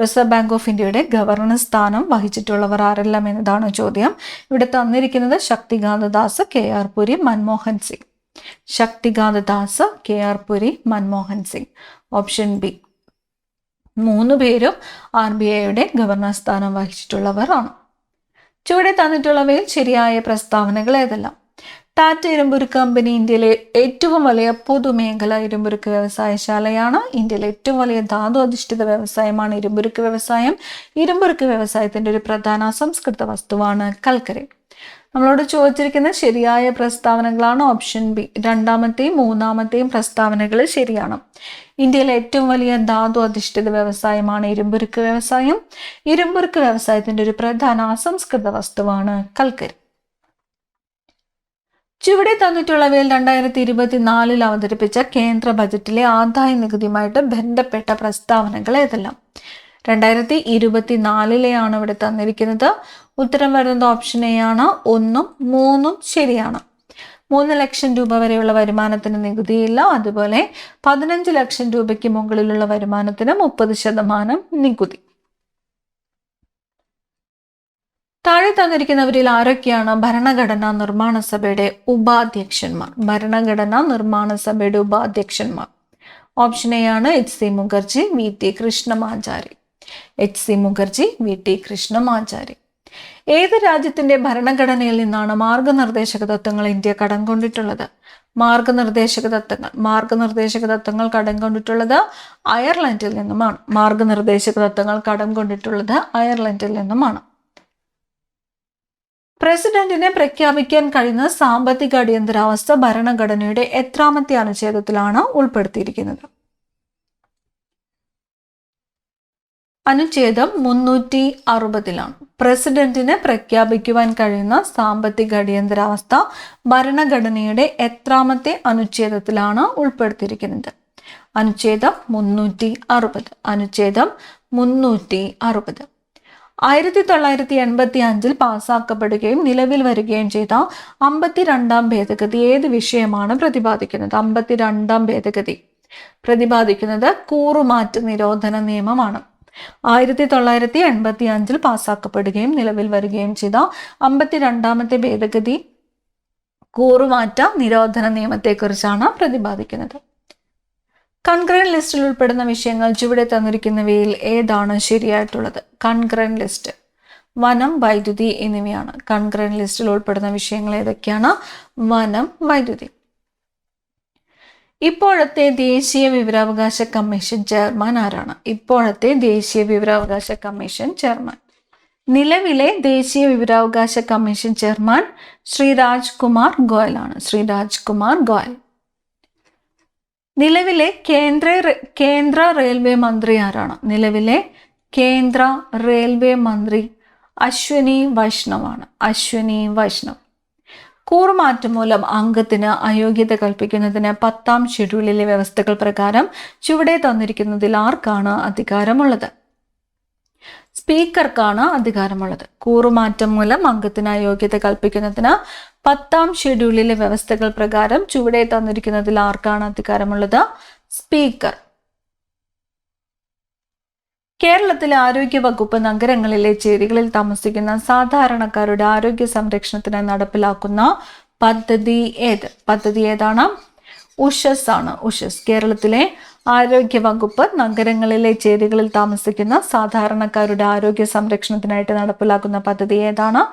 റിസർവ് ബാങ്ക് ഓഫ് ഇന്ത്യയുടെ ഗവർണർ സ്ഥാനം വഹിച്ചിട്ടുള്ളവർ ആരെല്ലാം എന്നതാണ് ചോദ്യം. ഇവിടെ തന്നിരിക്കുന്നത് Shaktikanta Das, KR Puri, Manmohan Singh. Shaktikanta Das, KR Puri, Manmohan Singh. Option B. 3 പേരും RBIയുടെ ഗവർണർ സ്ഥാനം വഹിച്ചിട്ടുള്ളവരാണ്. ചുവടെ തന്നിട്ടുള്ളവയിൽ ശരിയായ പ്രസ്താവനകൾ ഏതെല്ലാം? ടാറ്റ ഇരുമ്പുരുക്ക് കമ്പനി ഇന്ത്യയിലെ ഏറ്റവും വലിയ പൊതുമേഖല ഇരുമ്പുരുക്ക് വ്യവസായശാലയാണ്. ഇന്ത്യയിലെ ഏറ്റവും വലിയ ധാതു അധിഷ്ഠിത വ്യവസായമാണ് ഇരുമ്പുരുക്ക് വ്യവസായം. ഇരുമ്പുരുക്ക് വ്യവസായത്തിന്റെ ഒരു പ്രധാന അസംസ്കൃത വസ്തുവാണ് കൽക്കരി. നമ്മളോട് ചോദിച്ചിരിക്കുന്ന ശരിയായ പ്രസ്താവനകളാണ് ഓപ്ഷൻ ബി. 2ാമത്തെയും 3ാമത്തെയും പ്രസ്താവനകൾ ശരിയാണ്. ഇന്ത്യയിലെ ഏറ്റവും വലിയ ധാതു അധിഷ്ഠിത വ്യവസായമാണ് ഇരുമ്പുരുക്ക് വ്യവസായം. ഇരുമ്പുരുക്ക് വ്യവസായത്തിന്റെ ഒരു പ്രധാന അസംസ്കൃത വസ്തുവാണ് കൽക്കരി. ചുവടെ തന്നിട്ടുള്ളവയിൽ 2024 അവതരിപ്പിച്ച കേന്ദ്ര ബജറ്റിലെ ആദായ നികുതിയുമായിട്ട് ബന്ധപ്പെട്ട പ്രസ്താവനകൾ ഏതെല്ലാം? 2024 ഇവിടെ തന്നിരിക്കുന്നത്. ഉത്തരം വരുന്നത് ഓപ്ഷൻ എ ആണ്. 1ഉം 3ഉം ശരിയാണ്. 3 ലക്ഷം രൂപ വരെയുള്ള വരുമാനത്തിന് നികുതിയില്ല. അതുപോലെ 15 ലക്ഷം രൂപയ്ക്ക് മുകളിലുള്ള വരുമാനത്തിന് 30% നികുതി. താഴെ തന്നിരിക്കുന്നവരിൽ ആരൊക്കെയാണ് ഭരണഘടനാ നിർമ്മാണ സഭയുടെ ഉപാധ്യക്ഷന്മാർ? ഭരണഘടനാ നിർമ്മാണ സഭയുടെ ഉപാധ്യക്ഷന്മാർ. ഓപ്ഷൻ എ ആണ് HC Mukherjee, VT Krishnamachari. HC Mukherjee, VT Krishnamachari. ഏത് രാജ്യത്തിന്റെ ഭരണഘടനയിൽ നിന്നാണ് മാർഗനിർദ്ദേശക തത്വങ്ങൾ ഇന്ത്യ കടം കൊണ്ടിട്ടുള്ളത്? മാർഗനിർദ്ദേശക തത്വങ്ങൾ കടം കൊണ്ടിട്ടുള്ളത് അയർലൻഡിൽ നിന്നുമാണ്. മാർഗനിർദ്ദേശക തത്വങ്ങൾ കടം കൊണ്ടിട്ടുള്ളത് അയർലൻഡിൽ നിന്നുമാണ്. പ്രസിഡന്റിനെ പ്രഖ്യാപിക്കാൻ കഴിയുന്ന സാമ്പത്തിക അടിയന്തരാവസ്ഥ ഭരണഘടനയുടെ എത്രാമത്തെ അനുച്ഛേദത്തിലാണ് ഉൾപ്പെടുത്തിയിരിക്കുന്നത്? അനുച്ഛേദം 360 പ്രസിഡന്റിന് പ്രഖ്യാപിക്കുവാൻ കഴിയുന്ന സാമ്പത്തിക അടിയന്തരാവസ്ഥ ഭരണഘടനയുടെ എത്രാമത്തെ അനുച്ഛേദത്തിലാണ് ഉൾപ്പെടുത്തിയിരിക്കുന്നത്? അനുച്ഛേദം 360. അനുച്ഛേദം 360. 1985 പാസ്സാക്കപ്പെടുകയും നിലവിൽ വരികയും ചെയ്ത 52ാം ഭേദഗതി ഏത് വിഷയമാണ് പ്രതിപാദിക്കുന്നത്? 52ാം ഭേദഗതി പ്രതിപാദിക്കുന്നത് കൂറുമാറ്റ നിരോധന നിയമമാണ്. 1985 പാസ്സാക്കപ്പെടുകയും നിലവിൽ വരികയും ചെയ്ത 52ാമത്തെ ഭേദഗതി കൂറുമാറ്റ നിരോധന നിയമത്തെക്കുറിച്ചാണ് പ്രതിപാദിക്കുന്നത്. കൺകറന്റ് ലിസ്റ്റിൽ ഉൾപ്പെടുന്ന വിഷയങ്ങൾ ചുവടെ തന്നിരിക്കുന്നവയിൽ ഏതാണ് ശരിയായിട്ടുള്ളത്? കൺകറന്റ് ലിസ്റ്റ് വനം, വൈദ്യുതി എന്നിവയാണ്. കൺകറന്റ് ലിസ്റ്റിൽ ഉൾപ്പെടുന്ന വിഷയങ്ങൾ ഏതൊക്കെയാണ്? വനം, വൈദ്യുതി. ഇപ്പോഴത്തെ ദേശീയ വിവരാവകാശ കമ്മീഷൻ ചെയർമാൻ ആരാണ്? ഇപ്പോഴത്തെ ദേശീയ വിവരാവകാശ കമ്മീഷൻ ചെയർമാൻ. നിലവിലെ ദേശീയ വിവരാവകാശ കമ്മീഷൻ ചെയർമാൻ ശ്രീ രാജ്കുമാർ ഗോയൽ ആണ്. ശ്രീ രാജ്കുമാർ ഗോയൽ. നിലവിലെ കേന്ദ്ര റെയിൽവേ മന്ത്രി ആരാണ്? നിലവിലെ കേന്ദ്ര റെയിൽവേ മന്ത്രി അശ്വനി വൈഷ്ണവ് ആണ്. അശ്വനി വൈഷ്ണവ്. കൂറുമാറ്റം മൂലം അംഗത്തിന് അയോഗ്യത കൽപ്പിക്കുന്നതിന് 10ാം ഷെഡ്യൂളിലെ വ്യവസ്ഥകൾ പ്രകാരം ചുവടെ തന്നിരിക്കുന്നതിൽ ആർക്കാണ് അധികാരമുള്ളത്? സ്പീക്കർക്കാണ് അധികാരമുള്ളത്. കൂറുമാറ്റം മൂലം അംഗത്തിന് അയോഗ്യത കൽപ്പിക്കുന്നതിന് 10ാം ഷെഡ്യൂളിലെ വ്യവസ്ഥകൾ പ്രകാരം ചുവടെ തന്നിരിക്കുന്നതിൽ ആർക്കാണ് അധികാരമുള്ളത്? സ്പീക്കർ. കേരളത്തിലെ ആരോഗ്യ വകുപ്പ് നഗരങ്ങളിലെ ചേരികളിൽ താമസിക്കുന്ന സാധാരണക്കാരുടെ ആരോഗ്യ സംരക്ഷണത്തിനായി നടപ്പിലാക്കുന്ന പദ്ധതി ഏത്? പദ്ധതി ഏതാണ്? ഉഷസ് ആണ്. ഉഷസ്. കേരളത്തിലെ ആരോഗ്യ വകുപ്പ് നഗരങ്ങളിലെ ചേരികളിൽ താമസിക്കുന്ന സാധാരണക്കാരുടെ ആരോഗ്യ സംരക്ഷണത്തിനായിട്ട് നടപ്പിലാക്കുന്ന പദ്ധതി ഏതാണ്?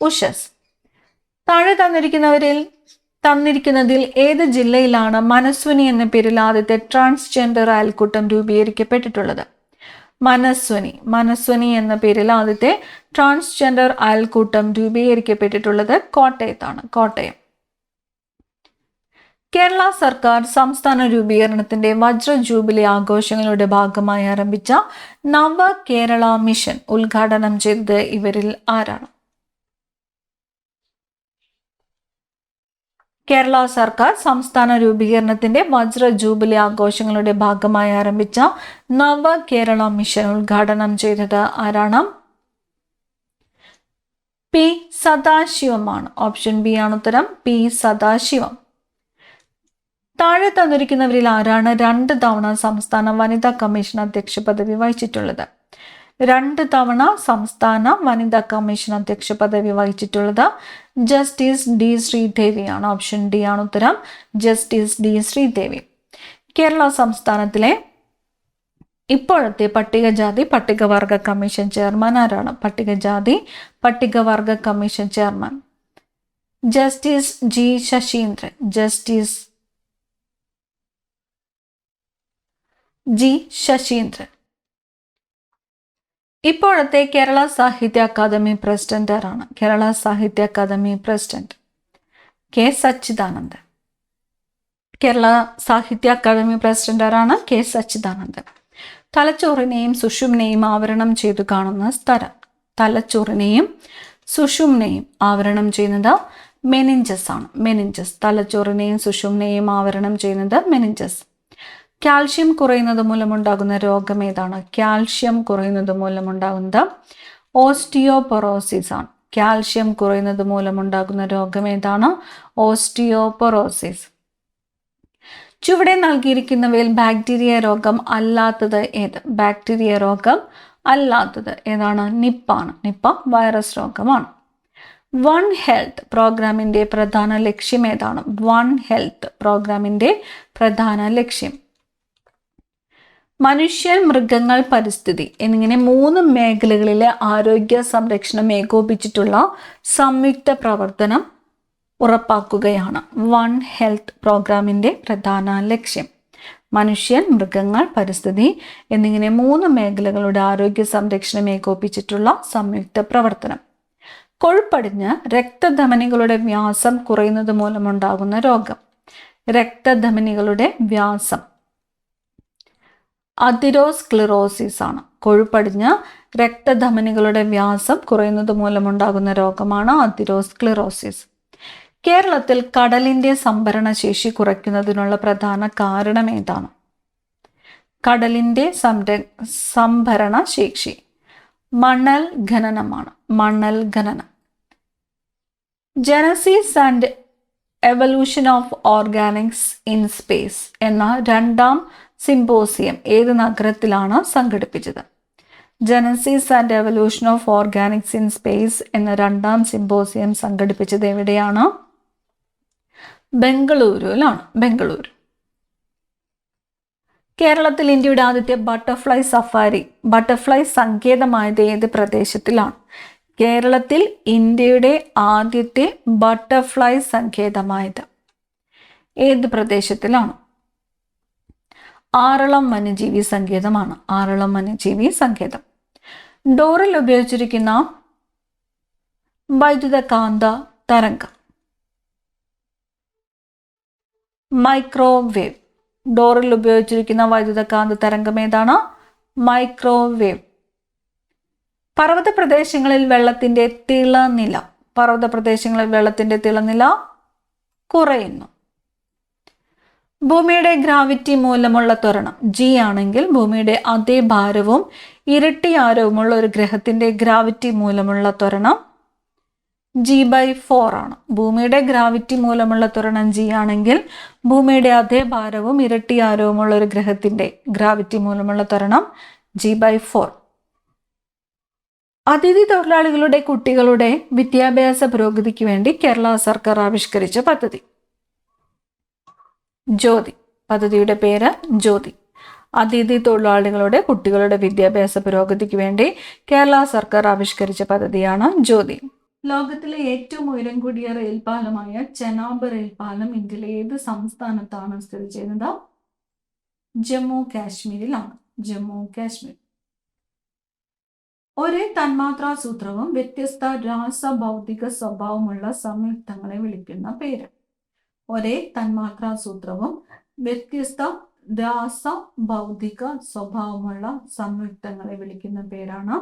ഉഷസ്. താഴെ തന്നിരിക്കുന്നതിൽ ഏത് ജില്ലയിലാണ് മനസ്വിനി എന്ന പേരിൽ ആദ്യത്തെ ട്രാൻസ്ജെൻഡർ അയൽക്കൂട്ടം രൂപീകരിക്കപ്പെട്ടിട്ടുള്ളത്? മനസ്വിനി എന്ന പേരിൽ ആദ്യത്തെ ട്രാൻസ്ജെൻഡർ അയൽക്കൂട്ടം രൂപീകരിക്കപ്പെട്ടിട്ടുള്ളത് കോട്ടയത്താണ്. കോട്ടയം. കേരള സർക്കാർ സംസ്ഥാന രൂപീകരണത്തിന്റെ വജ്ര ജൂബിലി ആഘോഷങ്ങളുടെ ഭാഗമായി ആരംഭിച്ച നവ കേരള മിഷൻ ഉദ്ഘാടനം ചെയ്തത് ഇവരിൽ ആരാണ്? കേരള സർക്കാർ സംസ്ഥാന രൂപീകരണത്തിന്റെ വജ്ര ജൂബിലി ആഘോഷങ്ങളുടെ ഭാഗമായി ആരംഭിച്ച നവ കേരള മിഷൻ ഉദ്ഘാടനം ചെയ്തത് ആരാണ്? പി സദാശിവമാണ്. ഓപ്ഷൻ ബി ആണ് ഉത്തരം. പി സദാശിവം. താഴെ തന്നിരിക്കുന്നവരിൽ ആരാണ് 2 തവണ സംസ്ഥാന വനിതാ കമ്മീഷൻ അധ്യക്ഷ പദവി വഹിച്ചിട്ടുള്ളത്? 2 തവണ സംസ്ഥാന വനിതാ കമ്മീഷൻ അധ്യക്ഷ പദവി വഹിച്ചിട്ടുള്ളത് ജസ്റ്റിസ് ഡി ശ്രീദേവിയാണ്. ഓപ്ഷൻ ഡി ആണ് ഉത്തരം, ജസ്റ്റിസ് ഡി ശ്രീദേവി. കേരള സംസ്ഥാനത്തിലെ ഇപ്പോഴത്തെ പട്ടികജാതി പട്ടികവർഗ കമ്മീഷൻ ചെയർമാൻ ആരാണ്? പട്ടികജാതി പട്ടികവർഗ commission chairman justice G Sasindran. Justice G Sasindran. ഇപ്പോഴത്തെ കേരള സാഹിത്യ അക്കാദമി പ്രസിഡന്റ് ആരാണ്? Kerala Sahitya Akademi president K Satchidanandan. Kerala Sahitya Akademi president ആരാണ്? കെ സച്ചിദാനന്ദൻ. തലച്ചോറിനെയും സുഷുമ്നെയും ആവരണം ചെയ്തു കാണുന്ന സ്ഥലം. തലച്ചോറിനെയും സുഷുമ്നെയും ആവരണം ചെയ്യുന്നത് മെനിഞ്ചസ് ആണ്. മെനിഞ്ചസ്. തലച്ചോറിനെയും സുഷുമ്നെയും ആവരണം ചെയ്യുന്നത് മെനിഞ്ചസ്. കാൽഷ്യം കുറയുന്നത് മൂലമുണ്ടാകുന്ന രോഗം ഏതാണ്? കാൽഷ്യം കുറയുന്നത് മൂലമുണ്ടാകുന്നത് ഓസ്റ്റിയോപൊറോസിസ് ആണ്. കാൽഷ്യം കുറയുന്നത് മൂലമുണ്ടാകുന്ന രോഗം ഏതാണ്? ഓസ്റ്റിയോപൊറോസിസ്. ചുവടെ നൽകിയിരിക്കുന്നവയിൽ ബാക്ടീരിയ രോഗം അല്ലാത്തത് ഏത്? ബാക്ടീരിയ രോഗം അല്ലാത്തത് ഏതാണ്? നിപ്പാണ്. നിപ്പ വൈറസ് രോഗമാണ്. വൺ ഹെൽത്ത് പ്രോഗ്രാമിന്റെ പ്രധാന ലക്ഷ്യം ഏതാണ്? വൺ ഹെൽത്ത് പ്രോഗ്രാമിന്റെ പ്രധാന ലക്ഷ്യം മനുഷ്യൻ, മൃഗങ്ങൾ, പരിസ്ഥിതി എന്നിങ്ങനെ 3 മേഖലകളിലെ ആരോഗ്യ സംരക്ഷണം ഏകോപിച്ചിട്ടുള്ള സംയുക്ത പ്രവർത്തനം ഉറപ്പാക്കുകയാണ്. വൺ ഹെൽത്ത് പ്രോഗ്രാമിന്റെ പ്രധാന ലക്ഷ്യം മനുഷ്യൻ, മൃഗങ്ങൾ, പരിസ്ഥിതി എന്നിങ്ങനെ 3 മേഖലകളുടെ ആരോഗ്യ സംരക്ഷണം ഏകോപിച്ചിട്ടുള്ള സംയുക്ത പ്രവർത്തനം. കൊഴുപ്പടിഞ്ഞ് രക്തധമനികളുടെ വ്യാസം കുറയുന്നത് മൂലമുണ്ടാകുന്ന രോഗം. രക്തധമനികളുടെ വ്യാസം അതിരോസ്ക്ലിറോസിസ് ആണ്. കൊഴുപ്പടിഞ്ഞ് രക്തധമനികളുടെ വ്യാസം കുറയുന്നത് മൂലമുണ്ടാകുന്ന രോഗമാണ് അതിരോസ്ക്ലിറോസിസ്. കേരളത്തിൽ കടലിന്റെ സംഭരണശേഷി കുറയ്ക്കുന്നതിനുള്ള പ്രധാന കാരണം ഏതാണ്? കടലിന്റെ സംഭരണശേഷി മണൽ ഖനനമാണ്. മണൽ ഖനനം. Genesis and evolution of Organics in space എന്ന 2ാം സിംപോസിയം ഏത് നഗരത്തിലാണ് സംഘടിപ്പിച്ചത്? Genesis and evolution of Organics in space എന്ന 2ാം സിംപോസിയം സംഘടിപ്പിച്ചത് എവിടെയാണ്? ബംഗളൂരുവിലാണ്. ബംഗളൂരു. കേരളത്തിൽ ഇന്ത്യയുടെ ആദ്യത്തെ ബട്ടർഫ്ലൈ സഫാരി ബട്ടർഫ്ലൈ സങ്കേതമായത് ഏത് പ്രദേശത്തിലാണ്? കേരളത്തിൽ ഇന്ത്യയുടെ ആദ്യത്തെ ബട്ടർഫ്ലൈ സങ്കേതമായത് ഏത് പ്രദേശത്തിലാണ്? ആറളം വന്യജീവി സങ്കേതമാണ്. ആറളം വന്യജീവി സങ്കേതം. ഡോറിൽ ഉപയോഗിച്ചിരിക്കുന്ന വൈദ്യുതകാന്ത തരംഗം മൈക്രോവേവ്. ഡോറിൽ ഉപയോഗിച്ചിരിക്കുന്ന വൈദ്യുതകാന്ത തരംഗം ഏതാണ്? മൈക്രോവേവ്. പർവ്വത പ്രദേശങ്ങളിൽ വെള്ളത്തിന്റെ തിളനില. പർവ്വത പ്രദേശങ്ങളിൽ വെള്ളത്തിന്റെ തിളനില കുറയുന്നു. ഭൂമിയുടെ ഗ്രാവിറ്റി മൂലമുള്ള ത്വരണം G ആണെങ്കിൽ ഭൂമിയുടെ അതേ ഭാരവും ഇരട്ടി ആരവുമുള്ള ഒരു ഗ്രഹത്തിന്റെ ഗ്രാവിറ്റി മൂലമുള്ള ത്വരണം G/4 ആണ്. ഭൂമിയുടെ ഗ്രാവിറ്റി മൂലമുള്ള ത്വരണം G ആണെങ്കിൽ ഭൂമിയുടെ അതേ ഭാരവും ഇരട്ടി ആരവുമുള്ള ഒരു ഗ്രഹത്തിന്റെ ഗ്രാവിറ്റി മൂലമുള്ള ത്വരണം G/4. അതിഥി തൊഴിലാളികളുടെ കുട്ടികളുടെ വിദ്യാഭ്യാസ പുരോഗതിക്ക് വേണ്ടി കേരള സർക്കാർ ആവിഷ്കരിച്ച പദ്ധതി ജ്യോതി. പദ്ധതിയുടെ പേര് ജ്യോതി. അതിഥി തൊഴിലാളികളുടെ കുട്ടികളുടെ വിദ്യാഭ്യാസ പുരോഗതിക്ക് വേണ്ടി കേരള സർക്കാർ ആവിഷ്കരിച്ച പദ്ധതിയാണ് ജ്യോതി. ലോകത്തിലെ ഏറ്റവും ഉയരം കൂടിയ റെയിൽപാലമായ ചെനാബ് റെയിൽപാലം ഇന്ത്യയിലെ ഏത് സംസ്ഥാനത്താണ് സ്ഥിതി ചെയ്യുന്നത്? ജമ്മു കാശ്മീരിലാണ്. ജമ്മു കാശ്മീർ. ഒരേ തന്മാത്രാ സൂത്രവും വ്യത്യസ്ത രാസഭൗതിക സ്വഭാവമുള്ള സംയുക്തങ്ങളെ വിളിക്കുന്ന പേര്. ഒരേ തന്മാത്രാ സൂത്രവും വ്യത്യസ്ത രാസഭൗതിക സ്വഭാവമുള്ള സംയുക്തങ്ങളെ വിളിക്കുന്ന പേരാണ്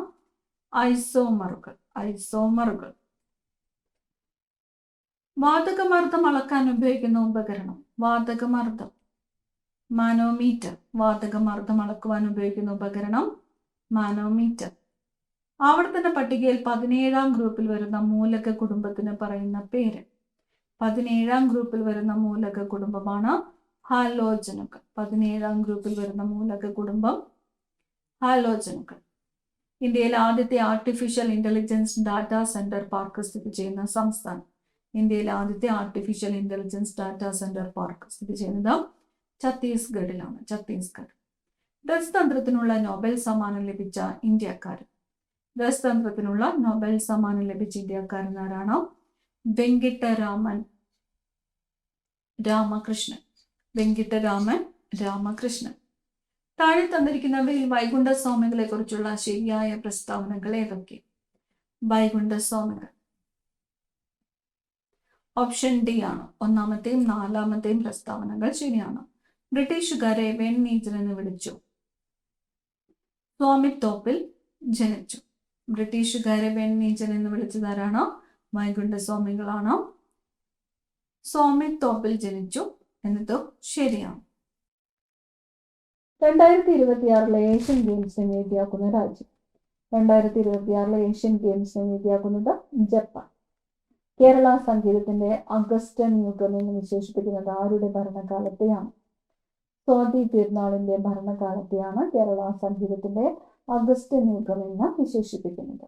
ഐസോമറുകൾ. ഐസോമറുകൾ. വാതകമർദ്ദം അളക്കാൻ ഉപയോഗിക്കുന്ന ഉപകരണം. വാതകമർദ്ദം മാനോമീറ്റർ. വാതകമർദ്ദം അളക്കുവാൻ ഉപയോഗിക്കുന്ന ഉപകരണം മാനോമീറ്റർ. ആവർത്തന പട്ടികയിൽ 17ാം ഗ്രൂപ്പിൽ വരുന്ന മൂലക കുടുംബത്തിന് പറയുന്ന പേര്. 17ാം ഗ്രൂപ്പിൽ വരുന്ന മൂലക കുടുംബമാണ് ഹാലോജനുകൾ. 17ാം ഗ്രൂപ്പിൽ വരുന്ന മൂലക കുടുംബം ഹാലോജനുകൾ. ഇന്ത്യയിലെ ആദ്യത്തെ artificial intelligence data centre park സ്ഥിതി ചെയ്യുന്ന സംസ്ഥാനം. ഇന്ത്യയിലെ ആദ്യത്തെ artificial intelligence data centre park സ്ഥിതി ചെയ്യുന്നത് ഛത്തീസ്ഗഡിലാണ്. ഛത്തീസ്ഗഡ്. രസതന്ത്രത്തിനുള്ള നോബൽ സമ്മാനം ലഭിച്ച ഇന്ത്യക്കാരൻ. രസതന്ത്രത്തിനുള്ള നോബൽ സമ്മാനം ലഭിച്ച ഇന്ത്യക്കാരൻ ആരാണ്? വെങ്കിട്ടരാമൻ രാമകൃഷ്ണൻ. വെങ്കിട്ടരാമൻ രാമകൃഷ്ണൻ. താഴെ തന്നിരിക്കുന്നവയിൽ വൈകുണ്ഠസ്വാമികളെ കുറിച്ചുള്ള ശരിയായ പ്രസ്താവനകൾ ഏതൊക്കെ? വൈകുണ്ഠസ്വാമികൾ. ഓപ്ഷൻ ഡി ആണ്. ഒന്നാമത്തെയും നാലാമത്തെയും പ്രസ്താവനകൾ ശരിയാണ്. ബ്രിട്ടീഷുകാരെ വെണ്ണീച്ചൻ എന്ന് വിളിച്ചു. സ്വാമിത്തോപ്പിൽ ജനിച്ചു. ബ്രിട്ടീഷുകാരെ വെണ്ണീച്ചൻ എന്ന് വിളിച്ചതാരാണ്? വൈകുണ്ഠസ്വാമികളാണ്. സ്വാമിത്തോപ്പിൽ ജനിച്ചു എന്നത് ശരിയാണ്. 2026 ഏഷ്യൻ ഗെയിംസിന് വേദിയാക്കുന്ന രാജ്യം. 2026 ഏഷ്യൻ ഗെയിംസിന് വേദിയാക്കുന്നത് ജപ്പാൻ. കേരള സംഗീതത്തിന്റെ അഗസ്റ്റൻ യുഗം എന്ന് വിശേഷിപ്പിക്കുന്നത് ആരുടെ ഭരണകാലത്തെയാണ്? സ്വാതി തിരുനാളിന്റെ ഭരണകാലത്തെയാണ് കേരള സംഗീതത്തിന്റെ അഗസ്റ്റൻ യുഗം എന്ന് വിശേഷിപ്പിക്കുന്നത്.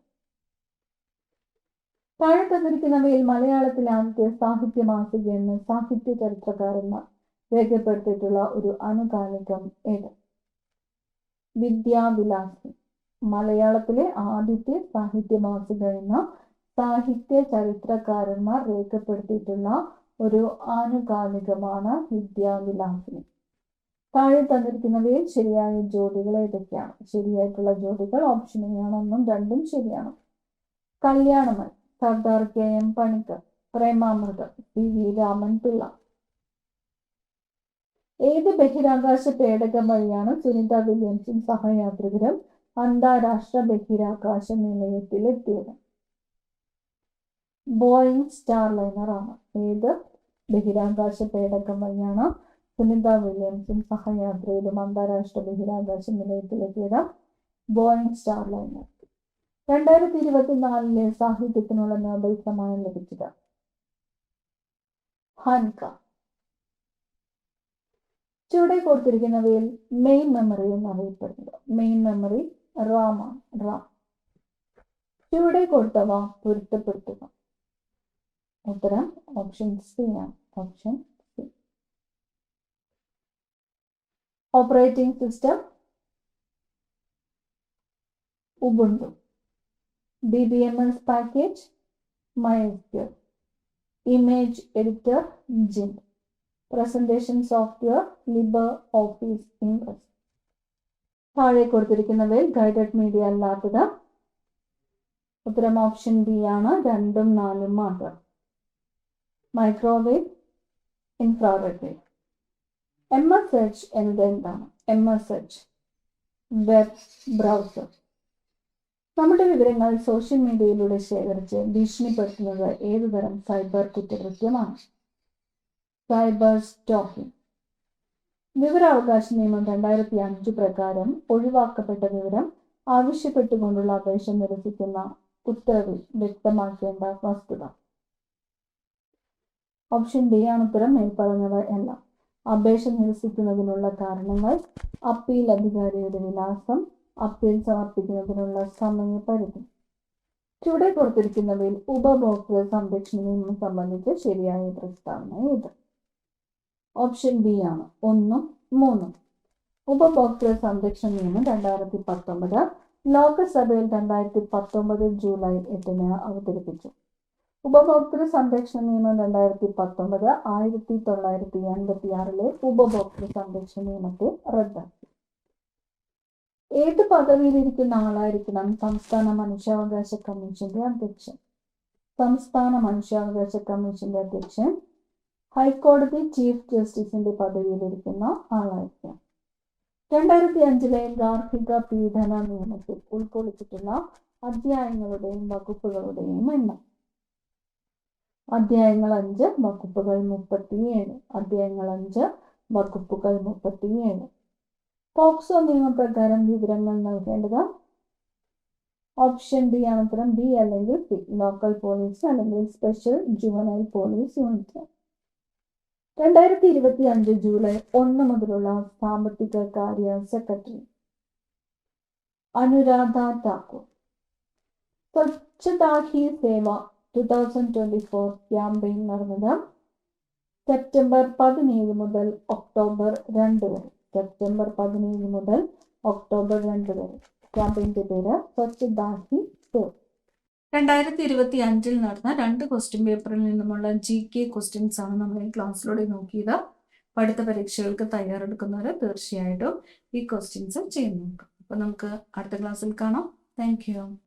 താഴെ തന്നിരിക്കുന്നവയിൽ മലയാളത്തിലെ ആദ്യത്തെ സാഹിത്യ മാസിക എന്ന് സാഹിത്യ ചരിത്രകാരന്മാർ രേഖപ്പെടുത്തിയിട്ടുള്ള ഒരു ആനുകാലികം ഏത്? വിദ്യാവിലാസം. മലയാളത്തിലെ ആദ്യത്തെ സാഹിത്യ മാസിക എന്ന സാഹിത്യ ചരിത്രകാരന്മാർ രേഖപ്പെടുത്തിയിട്ടുള്ള ഒരു ആനുകാലികമാണ് വിദ്യാവിലാസിനി. താഴെ തന്നിരിക്കുന്നവയിൽ ശരിയായ ജോഡികൾ ഏതൊക്കെയാണ്? ശരിയായിട്ടുള്ള ജോഡികൾ ഓപ്ഷൻ എ ആണ്. 1ഉം 2ഉം ശരിയാണ്. കല്യാണമൻ സർദാർ കെ.എം. പണിക്കർ. പ്രേമാമൃതം പി.വി. രാമൻ പിള്ള. ഏത് ബഹിരാകാശ പേടകം വഴിയാണ് സുനിത വില്യംസും സഹയാത്രികരും അന്താരാഷ്ട്ര ബഹിരാകാശ നിലയത്തിലെത്തിയത്? ബോയിങ് സ്റ്റാർലൈനർ ആണ്. ഏത് ബഹിരാകാശ പേടകം വഴിയാണ് സുനിത വില്യംസും സഹയാത്രികരും അന്താരാഷ്ട്ര ബഹിരാകാശ നിലയത്തിലെത്തിയത്? Boeing Starliner. 2024 സാഹിത്യത്തിനുള്ള നോബൽ സമ്മാനം ലഭിച്ചത്? ഹൻക. ചുവടെ കൊടുത്തിരിക്കുന്നവയിൽ മെയിൻ മെമ്മറി എന്നറിയപ്പെടുന്നത്? Main memory RAM. ചുവടെ കൊടുത്തവ പൊരുത്തപ്പെടുത്തുക. ഉത്തരം ഓപ്ഷൻ സി ആണ്. Option C. Operating system Ubuntu. DBMS package MySQL. Image editor ജിന്റ്. Presentation software LibreOffice Impress. താഴെ കൊടുത്തിരിക്കുന്നവയിൽ ഗൈഡഡ് മീഡിയ അല്ലാത്തത്? ഉത്തരം ഓപ്ഷൻ ബി ആണ്. 2ഉം 4ഉം മാത്രം. Microwave, infrared wave. MSH എന്നത് എന്താണ്? MSH web browser. നമ്മുടെ വിവരങ്ങൾ സോഷ്യൽ മീഡിയയിലൂടെ ശേഖരിച്ച് ഭീഷണിപ്പെടുത്തുന്നത് ഏതുതരം സൈബർ കുറ്റകൃത്യമാണ്? Cyber stocking. വിവരാവകാശ നിയമം 2005 പ്രകാരം ഒഴിവാക്കപ്പെട്ട വിവരം ആവശ്യപ്പെട്ടുകൊണ്ടുള്ള അപേക്ഷ നിരസിക്കുന്ന ഉത്തരവിൽ വ്യക്തമാക്കേണ്ട വസ്തുത? ഓപ്ഷൻ ഡി ആണ് ഉത്തരം. മേൽപ്പറഞ്ഞവ എല്ലാം. അപേക്ഷ നിരസിക്കുന്നതിനുള്ള കാരണങ്ങൾ, അപ്പീൽ അധികാരിയുടെ വിലാസം, അപ്പീൽ സമർപ്പിക്കുന്നതിനുള്ള സമയപരിധി. ചുവടെ കൊടുത്തിരിക്കുന്നവയിൽ ഉപഭോക്തൃ സംരക്ഷണ നിയമം സംബന്ധിച്ച് ശരിയായ പ്രസ്താവന ഏത്? ഓപ്ഷൻ ബി ആണ്. 1ഉം 3ഉം. ഉപഭോക്തൃ സംരക്ഷണ നിയമം 2019 ലോകസഭയിൽ 2019 ജൂലൈ 8 അവതരിപ്പിച്ചു. ഉപഭോക്തൃ സംരക്ഷണ നിയമം 2019 1986 ഉപഭോക്തൃ സംരക്ഷണ നിയമത്തെ റദ്ദാക്കി. ഏത് പദവിയിലിരിക്കുന്ന ആളായിരിക്കണം സംസ്ഥാന മനുഷ്യാവകാശ കമ്മീഷന്റെ അധ്യക്ഷൻ? സംസ്ഥാന മനുഷ്യാവകാശ കമ്മീഷന്റെ അധ്യക്ഷൻ ഹൈക്കോടതി ചീഫ് ജസ്റ്റിസിന്റെ പദവിയിലിരിക്കുന്ന ആളായിരിക്കണം. 2005 ഗാർഹിക പീഡന നിയമത്തിൽ ഉൾക്കൊള്ളിച്ചിട്ടുള്ള അധ്യായങ്ങളുടെയും വകുപ്പുകളുടെയും എണ്ണം? അധ്യായങ്ങൾ 5, വകുപ്പുകൾ 37. അധ്യായങ്ങൾ 5, വകുപ്പുകൾ 37. പോക്സോ നിയമപ്രകാരം വിവരങ്ങൾ നൽകേണ്ടത്? ഓപ്ഷൻ ഡി ആണ് ഉത്തരം. ബി അല്ലെങ്കിൽ സി. ലോക്കൽ പോലീസ് അല്ലെങ്കിൽ special juvenile police unit. 2025 July 1 മുതലുള്ള സാമ്പത്തിക കാര്യ സെക്രട്ടറി. അനുരാധ താക്കൂർ. സ്വച്ഛതാ ഹി സേവ 2024 ക്യാമ്പയിൻ നടന്നത് സെപ്റ്റംബർ 17 മുതൽ ഒക്ടോബർ 2 വരെ. സെപ്റ്റംബർ 17 മുതൽ ഒക്ടോബർ 2 വരെ. ക്യാമ്പയിൻ്റെ പേര് സ്വച്ഛതാ ഹി സേവ. 2025 നടന്ന 2 ക്വസ്റ്റ്യൻ പേപ്പറിൽ നിന്നുമുള്ള GK ക്വസ്റ്റ്യൻസ് ആണ് നമ്മൾ ഈ ക്ലാസ്സിലൂടെ നോക്കിയത്. അടുത്ത പരീക്ഷകൾക്ക് തയ്യാറെടുക്കുന്നവർ തീർച്ചയായിട്ടും ഈ ക്വസ്റ്റ്യൻസ് ചെയ്ത് നോക്കാം. അപ്പോൾ നമുക്ക് അടുത്ത ക്ലാസ്സിൽ കാണാം. Thank you.